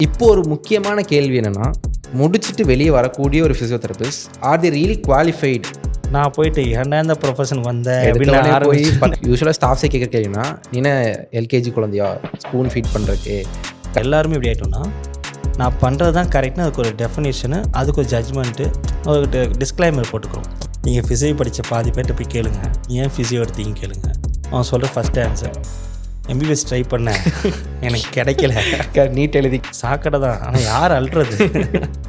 இப்போ ஒரு முக்கியமான கேள்வி என்னன்னா, முடிச்சுட்டு வெளிய வரக்கூடிய ஒரு physiotherapist are they really qualified? நான் போயிட்டு ஏன்டா இந்த ப்ரொஃபஷன் வந்தேன் அப்படின்னு எடுத்தோடனே நான் போய் ஆரம்பிச்சேன். யூசுவலாக ஸ்டாஃப்ஸே கேட்குற கேள்வினா, நீ என்ன எல்கேஜி குழந்தையா ஸ்பூன் ஃபீட் பண்ணுறக்கு? எல்லாருமே இப்படி ஆகிட்டோம்னா நான் பண்ணுறது தான் கரெக்ட்னு அதுக்கு ஒரு டெஃபினேஷனு, அதுக்கு ஒரு ஜட்ஜ்மெண்ட்டு, ஒரு டிஸ்க்ளைமர் போட்டுக்கிறோம். நீங்கள் ஃபிசியோ படித்த பாதி பேர்ட்ட போய் கேளுங்க, ஏன் ஃபிசியோ எடுத்தீங்க கேளுங்க. அவன் சொல்கிற ஃபஸ்ட் ஆன்சர், எம்பிபிஎஸ் ட்ரை பண்ணேன் எனக்கு கிடைக்கல. நீட் எழுதி சாக்கடை தான், ஆனால் யார் அல்றது?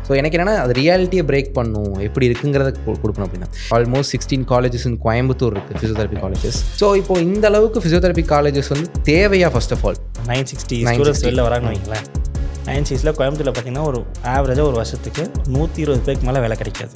ஸோ எனக்கு என்னென்னா அது ரியாலிட்டியை பிரேக் பண்ணும், எப்படி இருக்குங்கிறத கொடுக்கணும் அப்படின்னா. ஆல்மோஸ்ட் 16 காலேஜஸ் இன் கோயம்புத்தூர் இருக்குது ஃபிசியோதெரபி காலேஜஸ். ஸோ இப்போ இந்த அளவுக்கு ஃபிசியோதெரபி காலேஜஸ் வந்து தேவையா? ஃபர்ஸ்ட் ஆஃப் ஆல் 960 ஸ்டூடெண்ட்ஸ் வெளில வராங்கன்னு வைங்களேன். 960 கோயம்புத்தூரில் பார்த்தீங்கன்னா ஒரு ஆவரேஜாக ஒரு வருஷத்துக்கு 120 பேருக்கு மேலே வேலை கிடைக்காது.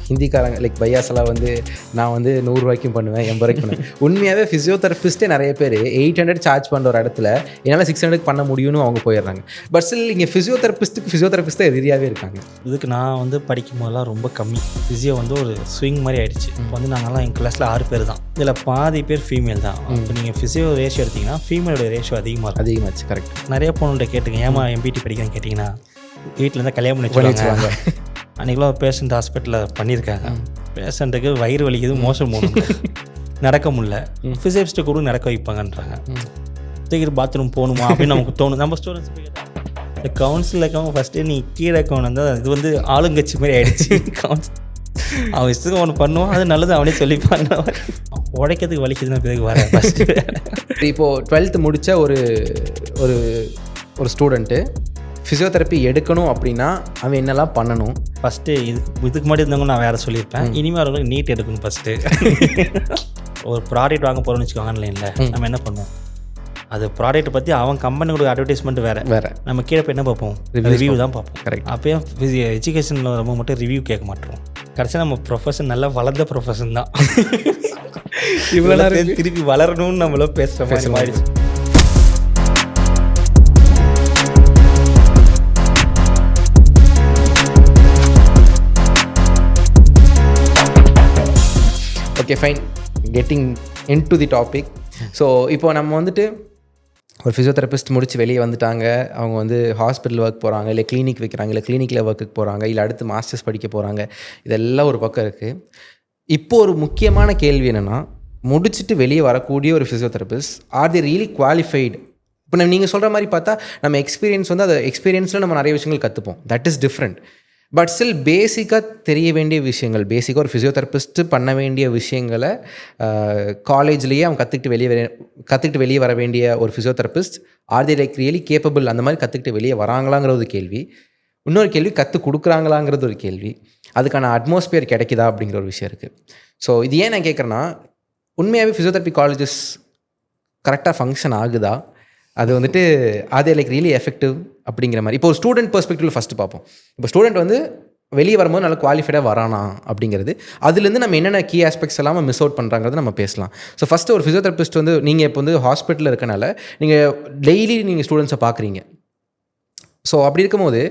ஹிந்திக்காரங்க லைக் பையாஸெல்லாம் வந்து நான் வந்து 100 ரூபாய்க்கும் பண்ணுவேன், 80 ரூபாய்க்கு பண்ணுவேன். உண்மையாகவே ஃபிசியோதெரபிஸ்ட்டே நிறைய பேர் 800 சார்ஜ் பண்ணுற ஒரு இடத்துல என்னால் 600 பண்ண முடியும்னு அவங்க போயிடுறாங்க. பட் ஸ்டில் இங்கே ஃபிசியோதெரபிஸ்ட்டு எதிரியாகவே இருக்காங்க. இதுக்கு நான் வந்து படிக்கும் போதெல்லாம் ரொம்ப கம்மி. ஃபிசியோ வந்து ஒரு ஸ்விங் மாதிரி ஆயிடுச்சு. இப்போ வந்து நாங்கள்லாம் எங்கள் கிளாஸில் 6 பேர் தான், இதில் பாதி பேர் ஃபீமேல் தான். இப்போ நீங்கள் ஃபிசியோ ரேஷியோ எடுத்திங்கன்னா ஃபீமேலோட ரேஷியோ அதிகமாச்சு. கரெக்ட். நிறைய பொண்ணுகிட்ட கேட்டுங்க, ஏமா எம்பிடி படிக்கிறேன்னு கேட்டிங்கன்னா வீட்டிலேருந்து கல்யாணம் பண்ணி வச்சுருவாங்க. அன்றைக்கெலாம் பேஷண்ட் ஹாஸ்பிட்டலில் பண்ணியிருக்காங்க. பேஷண்ட்டுக்கு வயிறு வலிக்குது, மோஷன் போகணும், நடக்க முடியல, ஃபிசியோஸ்ட்டு கூட நடக்க வைப்பாங்கன்றாங்க. தூக்கிட்டு பாத்ரூம் போகணுமா அப்படின்னு நமக்கு தோணும். நம்ம ஸ்டூடெண்ட்ஸ் இந்த கவுன்சிலில் இருக்கவங்க ஃபஸ்ட்டு நீ கீழே இருக்கவன் வந்தால் இது வந்து ஆளுங்கட்சி மாதிரி ஆகிடுச்சு. கவுன்சில் அவன் இஷ்டத்துக்கு ஒன்று பண்ணுவான், அது நல்லது அவனே சொல்லிப்பான். உடைக்கிறதுக்கு வலிக்குதுன்னு பேருக்கு வர ஃபஸ்ட்டு. இப்போது 12th முடித்த ஒரு ஒரு ஒரு ஸ்டூடெண்ட்டு ஃபிசியோதெரப்பி எடுக்கணும் அப்படின்னா அவன் என்னெல்லாம் பண்ணணும்? ஃபஸ்ட்டு இதுக்கு முன்னாடி இருந்தவங்க நான் வேறு சொல்லியிருப்பேன். இனிமேல் அவங்களுக்கு நீட் எடுக்கணும். ஃபஸ்ட்டு ஒரு ப்ராடக்ட் வாங்க போகிறோம்னு வச்சுக்கோங்க ஆன்லைனில், நம்ம என்ன பண்ணுவோம், அது ப்ராடக்ட்டை பற்றி அவன் கம்பெனியோட அட்வர்டைஸ்மெண்ட் வேறு, நம்ம கீழே போய் என்ன பார்ப்போம், ரிவ்யூ தான் பார்ப்போம். கரெக்ட். அப்போயும் எஜுகேஷனில் ரொம்ப மட்டும் ரிவ்யூ கேட்க மாட்டோம். கடைசியாக நம்ம ப்ரொஃபஷன் நல்லா வளர்ந்த ப்ரொஃபஷன் தான். இவ்வளோ நேரம் திருப்பி வளரணும்னு நம்மளும் பேசுகிற மாதிரி. Okay fine, getting in to the topic. So இப்போ நம்ம வந்துட்டு ஒரு ஃபிசியோதெரபிஸ்ட் முடிச்சு வெளியே வந்துட்டாங்க. அவங்க வந்து ஹாஸ்பிட்டல் ஒர்க் போகிறாங்க, இல்லை கிளினிக் வைக்கிறாங்க, இல்லை கிளினிக்கில் ஒர்க்குக்கு போகிறாங்க, இல்லை அடுத்து மாஸ்டர்ஸ் படிக்க போகிறாங்க. இதெல்லாம் ஒரு பக்கம் இருக்குது. இப்போது ஒரு முக்கியமான கேள்வி என்னென்னா, முடிச்சுட்டு வெளியே வரக்கூடிய ஒரு physiotherapist are the really qualified? இப்போ நீங்கள் சொல்கிற மாதிரி பார்த்தா நம்ம எக்ஸ்பீரியன்ஸ் வந்து, அது எக்ஸ்பீரியன்ஸில் நம்ம நிறைய விஷயங்கள் கற்றுப்போம், that is different. But still பேசிக்காக தெரிய வேண்டிய விஷயங்கள், பேசிக்காக ஒரு ஃபிசியோதெரபிஸ்ட்டு பண்ண வேண்டிய விஷயங்களை காலேஜ்லேயே அவன் கற்றுக்கிட்டு வெளியே வர வேண்டிய ஒரு physiotherapist are they like really capable? அந்த மாதிரி கற்றுக்கிட்டு வெளியே வராங்களாங்கிற ஒரு கேள்வி. இன்னொரு கேள்வி, கற்றுக் கொடுக்குறாங்களாங்கிறது ஒரு கேள்வி. அதுக்கான அட்மாஸ்பியர் கிடைக்குதா அப்படிங்கிற ஒரு விஷயம் இருக்குது. ஸோ இது ஏன் நான் கேட்குறேன்னா, உண்மையாகவே ஃபிசியோதெரபி காலேஜஸ் கரெக்டாக ஃபங்க்ஷன் ஆகுதா? அது வந்துட்டு அதே லைக் ரியலி எஃபெக்டிவ் அப்படிங்கிற மாதிரி. இப்போ ஒரு ஸ்டூடெண்ட் பெர்ஸ்பெக்டிவில் ஃபஸ்ட்டு பார்ப்போம். இப்போ ஸ்டூடெண்ட் வந்து வெளியே வரும்போது நல்லா குவாலிஃபைடாக வரானா அப்படிங்கிறது, அதுலேருந்து நம்ம என்னென்ன கீ ஆஸ்பெக்ட்ஸ் எல்லாம் மிஸ் அவுட் பண்ணுறாங்கிறத நம்ம பேசலாம். ஸோ ஃபஸ்ட்டு ஒரு ஃபிசியோதெரபிஸ்ட் வந்து நீங்கள் இப்போ வந்து ஹாஸ்பிட்டலில் இருக்கனால நீங்கள் டெய்லி நீங்கள் ஸ்டூடெண்ட்ஸை பார்க்குறீங்க. ஸோ அப்படி இருக்கும்போது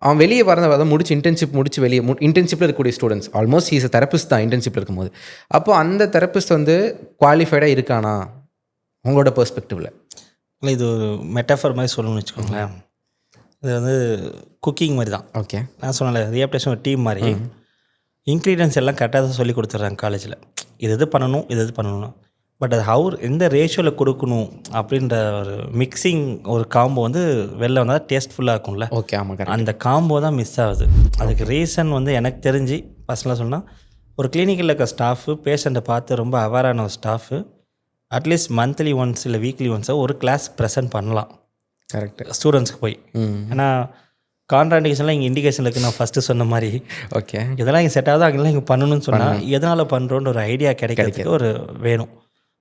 அவன் வெளியே வரதை முடிச்சு இன்டர்ன்ஷிப் முடிச்சு இன்டர்ன்ஷிப்பில் இருக்கக்கூடிய students almost he's a therapist தான் இன்டர்ன்ஷிப்பில் இருக்கும்போது. அப்போ அந்த தெரபிஸ்ட் வந்து குவாலிஃபைடாக இருக்கானா உங்களோட பெர்ஸ்பெக்டிவில்? இல்லை, இது ஒரு மெட்டாஃபர் மாதிரி சொல்லணும்னு வச்சுக்கோங்களேன். இது வந்து குக்கிங் மாதிரி தான். ஓகே, நான் சொன்னல ரியாப்டேஷன் ஒரு டீம் மாதிரி. இன்க்ரீடியன்ஸ் எல்லாம் கரெக்டாக தான் சொல்லி கொடுத்துட்றாங்க காலேஜில். இது பண்ணணும், இது பண்ணணும். பட் அது எந்த ரேஷியோவில் கொடுக்கணும் அப்படின்ற ஒரு மிக்சிங், ஒரு காம்போ வந்து வெளில வந்தால் டேஸ்ட்ஃபுல்லாக இருக்கும்ல. ஓகே, ஆமாம். அந்த காம்போ தான் மிஸ் ஆகுது. அதுக்கு ரீசன் வந்து எனக்கு தெரிஞ்சு பர்சனலாக சொன்னால், ஒரு கிளினிக்கில் இருக்க ஸ்டாஃபு பேஷண்ட்டை பார்த்து ரொம்ப அவேரான ஒரு ஸ்டாஃபு அட்லீஸ்ட் மந்த்லி ஒன்ஸ் இல்லை வீக்லி ஒன்ஸாக ஒரு கிளாஸ் ப்ரெசென்ட் பண்ணலாம். கரெக்ட். ஸ்டூடெண்ட்ஸ்க்கு போய். ஏன்னா கான்ட்ராண்டிகேஷன்லாம் இங்கே இண்டிகேஷன் இருக்குது. நான் ஃபஸ்ட்டு சொன்ன மாதிரி ஓகே, இதெல்லாம் இங்கே செட் ஆகுது, அங்கெல்லாம் இங்கே பண்ணணும்னு சொன்னால் எதனால் பண்ணுறோன்ற ஒரு ஐடியா கிடைக்கிறதுக்கு ஒரு வேணும்.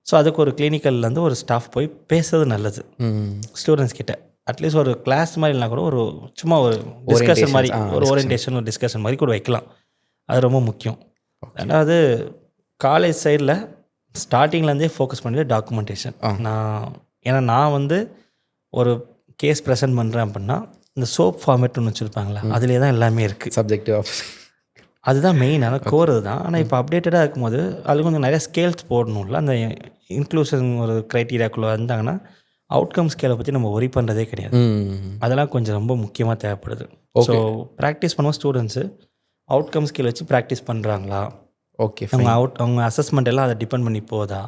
ஸோ அதுக்கு ஒரு கிளினிக்கல்லேருந்து ஒரு ஸ்டாஃப் போய் பேசுறது நல்லது ஸ்டூடெண்ட்ஸ் கிட்ட. அட்லீஸ்ட் ஒரு கிளாஸ் மாதிரி இல்லைனா கூட ஒரு சும்மா ஒரு டிஸ்கஷன் மாதிரி, ஒரு ஓரியன்டேஷன், ஒரு டிஸ்கஷன் மாதிரி கூட வைக்கலாம். அது ரொம்ப முக்கியம். ரெண்டாவது, காலேஜ் சைடில் ஸ்டார்டிங்லேருந்தே ஃபோக்கஸ் பண்ணி டாக்குமெண்டேஷன். நான் வந்து ஒரு கேஸ் ப்ரெசென்ட் பண்ணுறேன் அப்படின்னா இந்த சோப் ஃபார்மேட் ஒன்று வச்சுருப்பாங்களா, அதிலே தான் எல்லாமே இருக்குது. சப்ஜெக்டிவ் ஆஃப் அதுதான் மெயினான கோர் தான். ஆனால் இப்போ அப்டேட்டடாக இருக்கும்போது அது கொஞ்சம் நிறையா ஸ்கேல்ஸ் போடணும்ல. அந்த இன்க்ளூஷன் ஒரு க்ரைட்டீரியாக்குள்ளே வந்தாங்கன்னா அவுட்கம் ஸ்கேலை பற்றி நம்ம ஒரி பண்ணுறதே கிடையாது. அதெல்லாம் கொஞ்சம் ரொம்ப முக்கியமாக தேவைப்படுது. ஸோ ப்ராக்டிஸ் பண்ணுவோம் ஸ்டூடெண்ட்ஸு அவுட்கம் ஸ்கேல் வச்சு ப்ராக்டிஸ் பண்ணுறாங்களா, ஓகே, அவங்க அசஸ்மெண்ட் எல்லாம் அதை டிபெண்ட் பண்ணி போதா,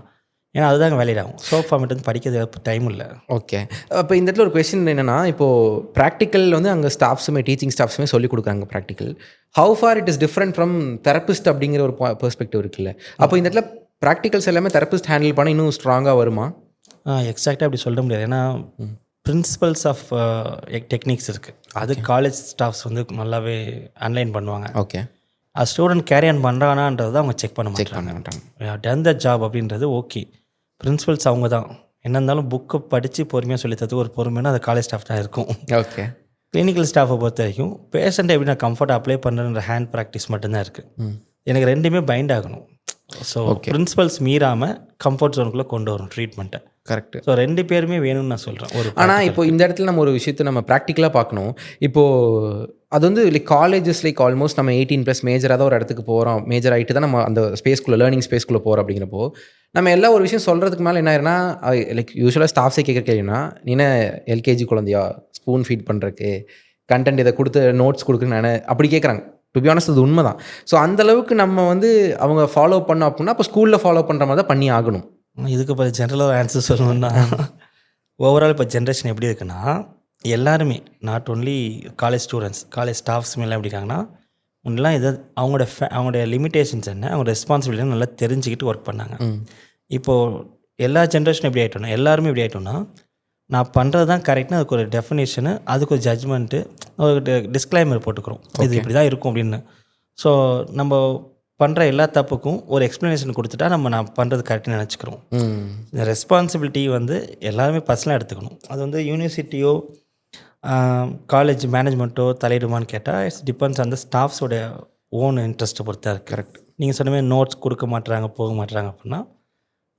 ஏன்னா அதுதாங்க வேலைட் ஆகும். ஷார்ட் ஃபார்மேட் வந்து படிக்கிறது டைம் இல்லை. ஓகே. அப்போ இந்த இடத்துல ஒரு கொஸ்டின் என்னென்னா, இப்போது ப்ராக்டிக்கல் வந்து அங்கே ஸ்டாஃப்ஸுமே டீச்சிங் ஸ்டாஃப்ஸுமே சொல்லிக் கொடுக்குறாங்க practical. How for it is different from therapist அப்படிங்கிற ஒரு பெர்ஸ்பெக்டிவ் இருக்குல்ல. அப்போ இந்த இடத்துல ப்ராக்டிகல்ஸ் எல்லாமே தெரபிஸ்ட் ஹேண்டில் பண்ண இன்னும் ஸ்ட்ராங்காக வருமா? எக்ஸாக்டாக அப்படி சொல்ல முடியாது. ஏன்னா பிரின்சிபல்ஸ் ஆஃப் டெக்னிக்ஸ் இருக்குது. அது காலேஜ் ஸ்டாஃப்ஸ் வந்து நல்லாவே அன்லைன் பண்ணுவாங்க. ஓகே. அது ஸ்டூடெண்ட் கேரி ஆன் பண்ணுறானான்றதை அவங்க செக் பண்ண மாட்டாங்க. டன் த ஜாப் அப்படின்றது ஓகே. பிரின்சிபல்ஸ் அவங்க தான். என்ன இருந்தாலும் புக்கை படித்து பொறுமையாக சொல்லித்தது ஒரு பொறுமையான அது காலேஜ் ஸ்டாஃப் தான் இருக்கும். ஓகே. கிளினிக்கல் ஸ்டாஃபை பொறுத்த வரைக்கும் பேஷண்ட்டை எப்படி நான் கம்ஃபர்ட்டாக அப்ளை பண்ணுறன்ற ஹேண்ட் ப்ராக்டிஸ் மட்டும்தான் இருக்குது. எனக்கு ரெண்டுமே பைண்ட் ஆகணும். ஸோ பிரின்சிபல்ஸ் மீறாமல் கம்ஃபர்ட் ஜோனுக்குள்ளே கொண்டு வரும் ட்ரீட்மெண்ட்டை. கரெக்ட். ஸோ 2 பேருமே வேணும்னு நான் சொல்கிறேன். ஆனால் இப்போ இந்த இடத்துல நம்ம ஒரு விஷயத்தை நம்ம ப்ராக்டிக்கலாக பார்க்கணும். இப்போது அது வந்து லைக் காலேஜஸ் லைக் ஆல்மோஸ்ட் நம்ம 18+ மேஜராக தான் ஒரு இடத்துக்கு போகிறோம். மேஜர் ஆகிட்டு தான் நம்ம அந்த ஸ்பேஸ்க்குள்ளே லேர்னிங் ஸ்பேஸ்க்குள்ளே போகிறோம். அப்படிங்கிறப்போ நம்ம எல்லா ஒரு விஷயம் சொல்கிறதுக்கு மேலே என்ன ஆயிருன்னா, லைக் யூஸ்வலாக ஸ்டாஃப்ஸே கேட்குற கேள்வினா, நீ என்ன எல்கேஜி குழந்தையா ஸ்பூன் ஃபீட் பண்ணுறக்கு கண்டென்ட் இதை கொடுத்து நோட்ஸ் கொடுக்குன்னு நான் அப்படி கேட்குறாங்க. டு பி ஆனஸ்ட் அது உண்மை தான். ஸோ அந்தளவுக்கு நம்ம வந்து அவங்க ஃபாலோ பண்ணோம் அப்படின்னா அப்போ ஸ்கூலில் ஃபாலோ பண்ணுற மாதிரி தான் பண்ணி ஆகணும். இதுக்கு இப்போ ஜென்ரலாக ஆன்சர் சொல்லணும்னா, ஓவரால் இப்போ ஜென்ரேஷன் எப்படி இருக்குன்னா, எல்லாருமே not only college students, college staffs மேலே எப்படி இருக்காங்கன்னா, முன்னெல்லாம் இதை அவங்களோட லிமிட்டேஷன்ஸ் என்ன, அவங்க ரெஸ்பான்சிபிலிட்டி நல்லா தெரிஞ்சுக்கிட்டு ஒர்க் பண்ணாங்க. இப்போது எல்லா ஜென்ரேஷனும் எப்படி ஆகிட்டோம்னா, எல்லாருமே எப்படி ஆகிட்டோம்னா, நான் பண்ணுறது தான் கரெக்ட்னு அதுக்கு ஒரு டெஃபினேஷனு, அதுக்கு ஒரு ஜட்ஜ்மெண்ட்டு, ஒரு டிஸ்க்ளைமர் போட்டுக்கிறோம். இது இப்படி தான் இருக்கும் அப்படின்னு. ஸோ நம்ம பண்ணுற எல்லா தப்புக்கும் ஒரு எக்ஸ்ப்ளனேஷன் கொடுத்துட்டா நான் பண்ணுறது கரெக்டாக நினச்சிக்கிறோம். இந்த ரெஸ்பான்சிபிலிட்டி வந்து எல்லாருமே பர்சனலாக எடுத்துக்கணும். அது வந்து யூனிவர்சிட்டியோ காலேஜ் மேனேஜ்மெண்ட்டோ தலையிடுமான்னு கேட்டால் இட்ஸ் டிபெண்ட்ஸ் அந்த ஸ்டாஃப்ஸோட ஓன் இன்ட்ரெஸ்ட்டை பொறுத்தா இருக்குது. கரெக்ட். நீங்கள் சொன்ன மாதிரி நோட்ஸ் கொடுக்க மாட்டுறாங்க போக மாட்டுறாங்க அப்படின்னா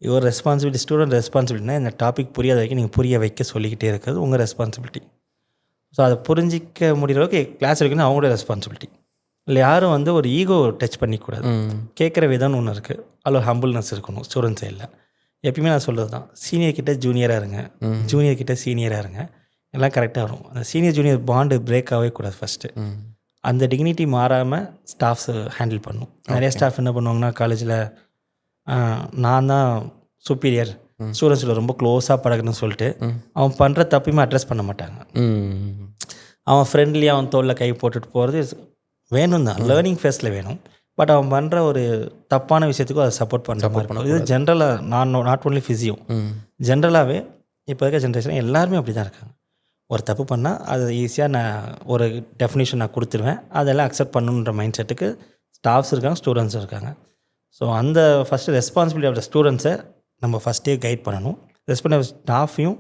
யுவர் ரெஸ்பான்சிபிலிட்டி. ஸ்டூடெண்ட் ரெஸ்பான்சிபிலிட்டினா இந்த டாபிக் புரியாத வரைக்கும் நீங்கள் புரிய வைக்க சொல்லிக்கிட்டே இருக்கிறது உங்கள் ரெஸ்பான்சிபிலிட்டி. ஸோ அதை புரிஞ்சிக்க முடிகிற அளவுக்கு கிளாஸ் வைக்கணும் அவங்களோட ரெஸ்பான்சிபிலிட்டி. இல்லை யாரும் வந்து ஒரு ஈகோ டச் பண்ணிக்கூடாது. கேட்குற விதம்னு ஒன்று இருக்குது. அதில் ஒரு ஹம்பிள்னஸ் இருக்கணும் ஸ்டூடெண்ட் சைடில். எப்பயுமே நான் சொல்கிறது தான், சீனியர் கிட்டே ஜூனியராக இருங்க, ஜூனியர் கிட்டே சீனியராக இருங்க, எல்லாம் கரெக்டாக வரும். அந்த சீனியர் ஜூனியர் பாண்டு பிரேக் ஆகவே கூடாது. ஃபஸ்ட்டு அந்த டிக்னிட்டி மாறாமல் ஸ்டாஃப்ஸ் ஹேண்டில் பண்ணணும். நிறைய ஸ்டாஃப் என்ன பண்ணுவாங்கன்னா, காலேஜில் நான் தான் சுப்பீரியர், ஸ்டூடெண்ட்ஸில் ரொம்ப க்ளோஸாக பழகணும்னு சொல்லிட்டு அவன் பண்ணுற தப்பையுமே அட்ரஸ் பண்ண மாட்டாங்க. அவன் ஃப்ரெண்ட்லியாக அவன் தோளில் கை போட்டுட்டு போகிறது வேணும் தான், லேர்னிங் ஃபேஸில் வேணும். பட் அவன் பண்ணுற ஒரு தப்பான விஷயத்துக்கும் அதை சப்போர்ட் பண்ணுற மாதிரி பண்ணும். இது ஜென்ரலாக நாட் ஒன்லி ஃபிசியோ, ஜென்ரலாகவே இப்போ இருக்க ஜென்ரேஷன் எல்லாருமே அப்படி தான் இருக்காங்க. ஒரு தப்பு பண்ணால் அது ஈஸியாக நான் ஒரு டெஃபினேஷன் நான் கொடுத்துருவேன், அதெல்லாம் அக்செப்ட் பண்ணணுன்ற மைண்ட் செட்டுக்கு ஸ்டாஃப்ஸ் இருக்காங்க, ஸ்டூடெண்ட்ஸும் இருக்காங்க. ஸோ அந்த ஃபஸ்ட்டு ரெஸ்பான்சிபிலிட்டி ஆஃப் த ஸ்டூடெண்ட்ஸை நம்ம ஃபஸ்ட்டே கைட் பண்ணணும். ரெஸ்பான்சிபிலிட்டி ஸ்டாஃபையும்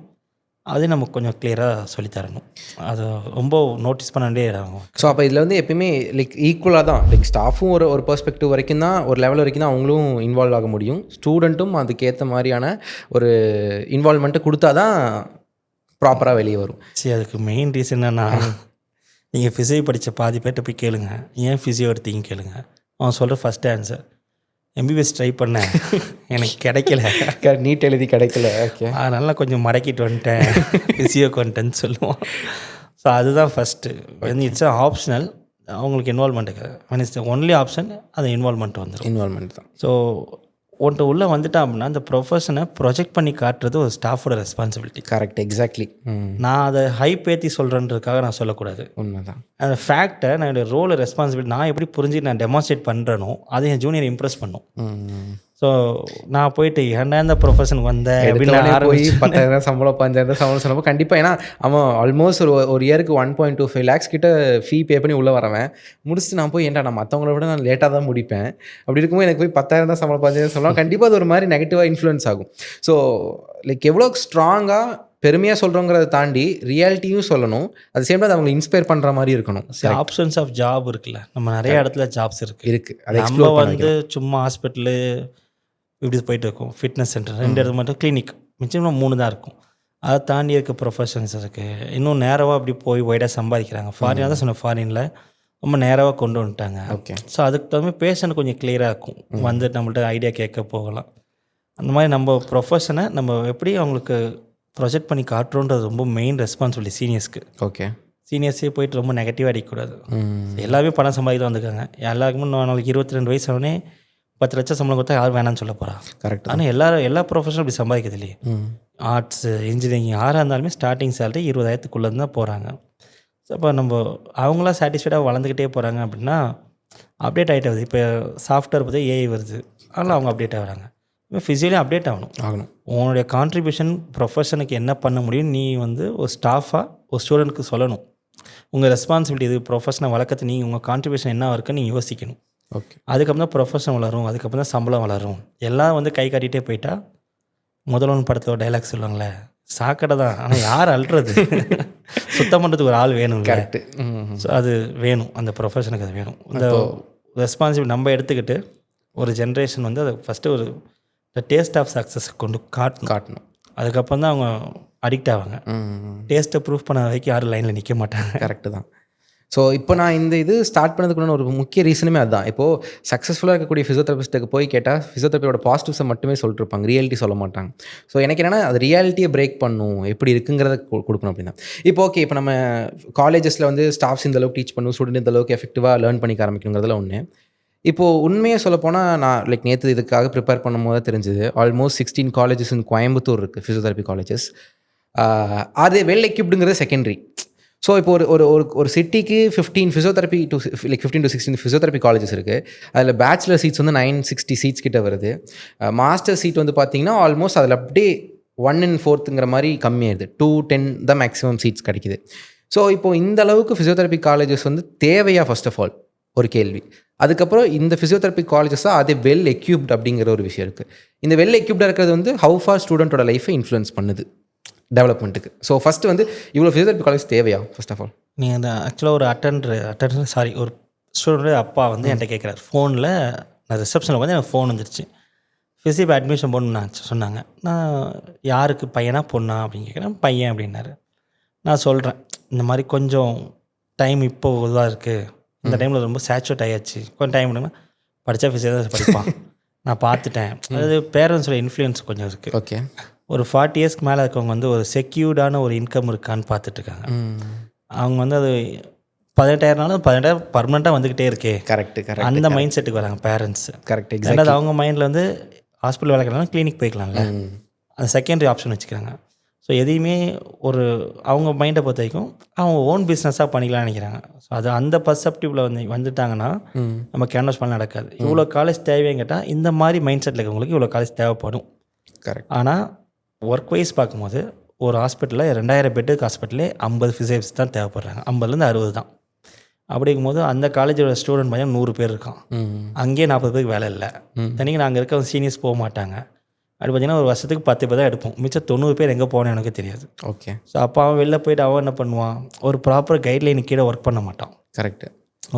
அதே நமக்கு கொஞ்சம் கிளியராக சொல்லித்தரணும். அது ரொம்ப நோட்டீஸ் பண்ண வேண்டிய இடம். ஸோ அப்போ இதில் வந்து எப்பயுமே லைக் ஈக்குவலாக தான், லைக் ஸ்டாஃபும் ஒரு பெர்ஸ்பெக்டிவ் வரைக்கும் தான், ஒரு லெவல் வரைக்கும் தான் அவங்களும் இன்வால்வ் ஆக முடியும். ஸ்டூடெண்ட்டும் அதுக்கேற்ற மாதிரியான ஒரு இன்வால்வ்மெண்ட்டை கொடுத்தா தான் ப்ராப்பராக வெளியே வரும். சரி, அதுக்கு மெயின் ரீசன் என்னென்னா, நீங்கள் ஃபிசியோ படித்த பாதி பேர்கிட்ட போய் கேளுங்க, ஏன் ஃபிசியோ எடுத்தீங்க கேளுங்க. அவன் சொல்கிற ஃபஸ்ட் ஆன்சர், எம்பிபிஎஸ் ட்ரை பண்ணேன், எனக்கு கிடைக்கல, நீட் எழுதி கிடைக்கல, ஓகே அதனால கொஞ்சம் மடக்கிட்டு வந்துட்டேன், ஃபிசியோக்கு வந்துட்டேன்னு சொல்லுவோம். ஸோ அதுதான் ஃபஸ்ட்டு. இட்ஸ் ஆப்ஷனல், அவங்களுக்கு இன்வால்மெண்ட்டுக்கு இட்ஸ் ஒன்லி ஆப்ஷன், அது இன்வால்மெண்ட் வந்துடும். இன்வால்மெண்ட் தான். ஸோ ஒன்ட்டு உள்ளே வந்துட்டா அப்படின்னா அந்த ப்ரொஃபஷனை ப்ரொஜெக்ட் பண்ணி காட்டுறது ஒரு ஸ்டாஃபோட ரெஸ்பான்சிபிலிட்டி. Correct, exactly. நான் அதை ஹைப் ஏற்றி சொல்கிறேன்றதுக்காக நான் சொல்லக்கூடாது. உண்மைதான். அந்த ஃபேக்டை நான் என்னோடய ரோல் ரெஸ்பான்சிபிலிட்டி நான் எப்படி புரிஞ்சு நான் டெமான்ஸ்ட்ரேட் பண்ணுறேனோ அதை என் ஜூனியர் இம்ப்ரெஸ் பண்ணும். ஸோ நான் போயிட்டு ஏன்டா இந்த ப்ரொஃபஷனுக்கு வந்தேன் அப்படின்னு போய் 10,000 சம்பளம் 15,000 சம்பளம் சொன்னப்போ கண்டிப்பாக, ஏன்னா அவன் ஆல்மோஸ்ட் ஒரு இயருக்கு 1.25 lakhs கிட்ட ஃபீ பே பண்ணி உள்ளே வரவன், முடிச்சுட்டு நான் போய் ஏன்டா நான் மற்றவங்கள விட நான் லேட்டாக தான் முடிப்பேன், அப்படி இருக்கும்போது எனக்கு போய் 10,000 தான் சம்பளம் 15,000 சொல்லலாம், கண்டிப்பாக அது ஒரு மாதிரி நெகட்டிவாக இன்ஃப்ளூயன்ஸ் ஆகும். ஸோ லைக் எவ்வளோ ஸ்ட்ராங்காக பெருமையாக சொல்கிறோங்கிறத தாண்டி ரியாலிட்டியும் சொல்லணும், அது சேம் டைம் அவங்க இன்ஸ்பயர் பண்ணுற மாதிரி இருக்கணும். ஆப்ஷன்ஸ் ஆஃப் ஜாப் இருக்குல்ல, நம்ம நிறைய இடத்துல ஜாப்ஸ் இருக்குது. நம்ம வந்து சும்மா ஹாஸ்பிட்டலு இப்படி போயிட்டு இருக்கும், ஃபிட்னஸ் சென்டர் 2 இடத்துல மட்டும், கிளினிக் மிச்சம் 3 தான் இருக்கும். அதை தாண்டி இருக்க ப்ரொஃபஷன்ஸ் இருக்குது. இன்னும் நேரவாக அப்படி போய் ஒய்டாக சம்பாதிக்கிறாங்க. ஃபாரினாக தான் சொன்னேன், ஃபாரினில் ரொம்ப நேரவாக கொண்டு வந்துட்டாங்க. ஓகே. ஸோ அதுக்கு தகுந்த பேஷண்ட் கொஞ்சம் கிளியராக இருக்கும், வந்து நம்மள்ட்ட ஐடியா கேட்க போகலாம். அந்த மாதிரி நம்ம ப்ரொஃபஷனை நம்ம எப்படி அவங்களுக்கு ப்ரொஜெக்ட் பண்ணி காட்டுறோன்றது ரொம்ப மெயின் ரெஸ்பான்சிபிலிட்டி சீனியர்ஸ்க்கு. ஓகே. சீனியர்ஸே போயிட்டு ரொம்ப நெகட்டிவாக அடிக்கக்கூடாது. எல்லாமே பணம் சம்பாதிக்க வந்திருக்காங்க. எல்லாருக்குமே நாளைக்கு 22 வயசு ஆனே 10 லட்சம் சம்பளம் கொடுத்தா யாரும் வேணாம்னு சொல்ல போகிறா. கரெக்ட். ஆனால் எல்லா ப்ரொஃபஷனும் அப்படி சம்பாதிக்கிறது இல்லையே. ஆர்ட்ஸு, இன்ஜினியரிங் யாராக இருந்தாலுமே ஸ்டார்டிங் சேலரி 20,000க்குள்ளே தான் போகிறாங்க. ஸோ அப்போ நம்ம அவங்களாம் சாட்டிஸ்ஃபைடாக வளர்ந்துக்கிட்டே போகிறாங்க அப்படின்னா அப்டேட் ஆகிட்டே வருது. இப்போ சாஃப்ட்வேர் பற்றி ஏஐ வருது, அதனால் அவங்க அப்டேட் ஆகிறாங்க. இப்போ ஃபிசிக்கலியும் அப்டேட் ஆகணும். உன்னுடைய கான்ட்ரிபியூஷன் ப்ரொஃபஷனுக்கு என்ன பண்ண முடியும் நீ வந்து ஒரு ஸ்டாஃபாக ஒரு ஸ்டூடெண்ட்டுக்கு சொல்லணும். உங்கள் ரெஸ்பான்சிபிலிட்டி இது ப்ரொஃபஷனை வளர்க்கறது நீங்கள் உங்கள் கான்ட்ரிபியூஷன் என்ன இருக்குன்னு நீங்கள் யோசிக்கணும். ஓகே. அதுக்கப்புறம் தான் ப்ரொஃபஷன் வளரும், அதுக்கப்புறம் தான் சம்பளம் வளரும். எல்லாம் வந்து கை காட்டிகிட்டே போயிட்டா முதல்வன் படத்தில் டைலாக் சொல்லுவாங்களே, சாக்கடை தான், ஆனால் யார் அல்றது சுத்தம் பண்ணுறதுக்கு ஒரு ஆள் வேணும். கரெக்டு. ஸோ அது வேணும், அந்த ப்ரொஃபஷனுக்கு அது வேணும். இந்த ரெஸ்பான்சிபிலிட்டி நம்ம எடுத்துக்கிட்டு ஒரு ஜென்ரேஷன் வந்து அதை ஃபஸ்ட்டு ஒரு டேஸ்ட் ஆஃப் சக்ஸஸ் கொண்டு காட்டணும். அதுக்கப்புறம் தான் அவங்க அடிக்ட் ஆவாங்க. டேஸ்ட்டை ப்ரூஃப் பண்ண வரைக்கும் யாரும் லைனில் நிற்க மாட்டாங்க. கரெக்டு தான். ஸோ இப்போ நான் இந்த இது ஸ்டார்ட் பண்ணதுக்குள்ள ஒரு முக்கிய ரீசனுமே அதுதான். இப்போது சக்ஸஸ்ஃபுல்லாக இருக்கக்கூடிய ஃபிசியோதெரபிஸ்ட்டுக்கு போய் கேட்டால் ஃபிசியோதெரபியோட பாசிட்டிவ்ஸை மட்டுமே சொல்லிட்டுருப்பாங்க, ரியாலிட்டி சொல்ல மாட்டாங்க. ஸோ எனக்கு என்னென்னா அது ரியாலிட்டியை பிரேக் பண்ணும், எப்படி இருக்குங்கிறத கொடுக்கணும் அப்படின்னா. இப்போ ஓகே, இப்போ நம்ம காலேஜஸில் வந்து ஸ்டாஃப்ஸ் இந்த அளவுக்கு டீச் பண்ணும், ஸ்டூடெண்ட் இந்த அளவுக்கு எஃபெக்டிவாக லேர்ன் பண்ணிக்க ஆரம்பிக்கணுங்கிறதுல ஒன்று. இப்போது உண்மையாக சொல்லப்போனால் நான் நேற்று இதுக்காக ப்ரிப்பேர் பண்ணும்போது தான் தெரிஞ்சுது, ஆல்மோஸ்ட் 16 காலேஜஸ் இன் கோயம்புத்தூர் இருக்குது, ஃபிசியோதெரபி காலேஜஸ். அது வெல் எக்யூப்டுங்கிறது செகண்டரி. ஸோ இப்போ ஒரு சிட்டிக்கு 15 ஃபிசியோதெரபி 15 to 16 ஃபிசியோதெரபி காலேஜஸ் இருக்குது. அதில் பேச்சுலர் சீட்ஸ் வந்து 960 சீட்ஸ் கிட்ட வருது. மாஸ்டர் சீட் வந்து பார்த்திங்கன்னா ஆல்மோஸ்ட் அதில் அப்படியே 1 in 4ங்கிற மாதிரி கம்மியாயிருது. 210 தான் மேக்ஸிமம் சீட்ஸ் கிடைக்குது. ஸோ இப்போது இந்த அளவுக்கு ஃபிசியோதெரபி காலேஜஸ் வந்து தேவையா ஃபர்ஸ்ட் ஆஃப் ஆல் ஒரு கேள்வி. அதுக்கப்புறம் இந்த ஃபிசியோதெரபி காலேஜஸ் தான் அது வெல் எக்யூப்ட் அப்படிங்கிற ஒரு விஷயம் இருக்குது. இந்த வெல் எக்யூப்டாக இருக்கிறது வந்து ஹவு ஃபார் ஸ்டூடெண்ட்டோட லைஃப்பை இன்ஃப்ளூயன்ஸ் பண்ணுது டெவலப்மெண்ட்டுக்கு. ஸோ ஃபஸ்ட்டு வந்து இவ்வளோ ஃபிசியோதெரபி காலேஜ் தேவையா ஃபர்ஸ்ட் ஆஃப் ஆல்? நீங்கள் அந்த ஆக்சுவலாக ஒரு ஸ்டூடெண்ட் அப்பா வந்து என்கிட்ட கேட்குறாரு ஃபோனில். நான் ரிசப்ஷனில் வந்து எனக்கு ஃபோன் வந்துருச்சு, ஃபிசிப் அட்மிஷன் போடணும்னு சொன்னாங்க. நான் யாருக்கு, பையனா பொண்ணா அப்படின்னு கேட்குறேன். பையன் அப்படின்னாரு. நான் சொல்கிறேன் இந்த மாதிரி கொஞ்சம் டைம் இப்போ இதுவாக இருக்குது, இந்த டைமில் ரொம்ப சேச்சுரேட் ஆகியாச்சு, கொஞ்சம் டைம் விடுங்க, படித்தா ஃபிசியோதெரபி படிப்பான், நான் பார்த்துட்டேன். அதாவது பேரண்ட்ஸோட இன்ஃப்ளூயன்ஸ் கொஞ்சம் இருக்குது. ஓகே. ஒரு 40 இயர்ஸ்க்கு மேலே இருக்கவங்க வந்து ஒரு செக்யூர்டான ஒரு இன்கம் இருக்கான்னு பார்த்துட்ருக்காங்க. அவங்க வந்து அது 18,000 18,000 பர்மனெண்ட்டாக வந்துக்கிட்டே இருக்கே. கரெக்ட். அந்த மைண்ட் செட்டுக்கு வராங்க பேரண்ட்ஸ். கரெக்ட். அதாவது அவங்க மைண்டில் வந்து ஹாஸ்பிட்டல் வேலை கிடைக்கலாம், கிளினிக் போய்க்கலாம்ல, அந்த செகண்டரி ஆப்ஷன் வச்சுக்கிறாங்க. ஸோ எதையுமே ஒரு அவங்க மைண்டை பொறுத்த வரைக்கும் அவங்க ஓன் பிஸ்னஸாக பண்ணிக்கலாம்னு நினைக்கிறாங்க. ஸோ அது அந்த பர்செப்டிவில் வந்துட்டாங்கன்னா நம்ம கேன்வாஸ் பண்ண நடக்காது. இவ்வளோ காலேஜ் தேவைன்னு கேட்டால் இந்த மாதிரி மைண்ட் செட்டில் இருக்கவங்களுக்கு இவ்வளோ காலேஜ் தேவைப்படும். கரெக்ட். ஆனால் ஒர்க் வைஸ் பார்க்கும்போது ஒரு ஹாஸ்பிட்டலில் 2000 பெட்டுக்கு ஹாஸ்பிட்டலே 50 ஃபிசியோதெரபிஸ்ட் தான் தேவைப்படுறாங்க, 50லேருந்து 60 தான். அப்படிங்கும்போது அந்த காலேஜோட ஸ்டூடெண்ட் பையன் 100 பேர் இருக்கான், அங்கேயே 40 பேருக்கு வேலை இல்லை. தனிக்கு நாங்கள் இருக்க சீனியர்ஸ் போக மாட்டாங்க. அப்படி பார்த்தீங்கன்னா ஒரு வருஷத்துக்கு 10 பேர் தான் எடுப்போம், மிச்சம் 90 பேர் எங்கே போனேன்னு எனக்கு தெரியாது. ஓகே. ஸோ அப்போ அவன் வெளில போயிட்டு அவன் என்ன பண்ணுவான், ஒரு ப்ராப்பர் கைட்லைன் கீழே ஒர்க் பண்ண மாட்டான். கரெக்டு.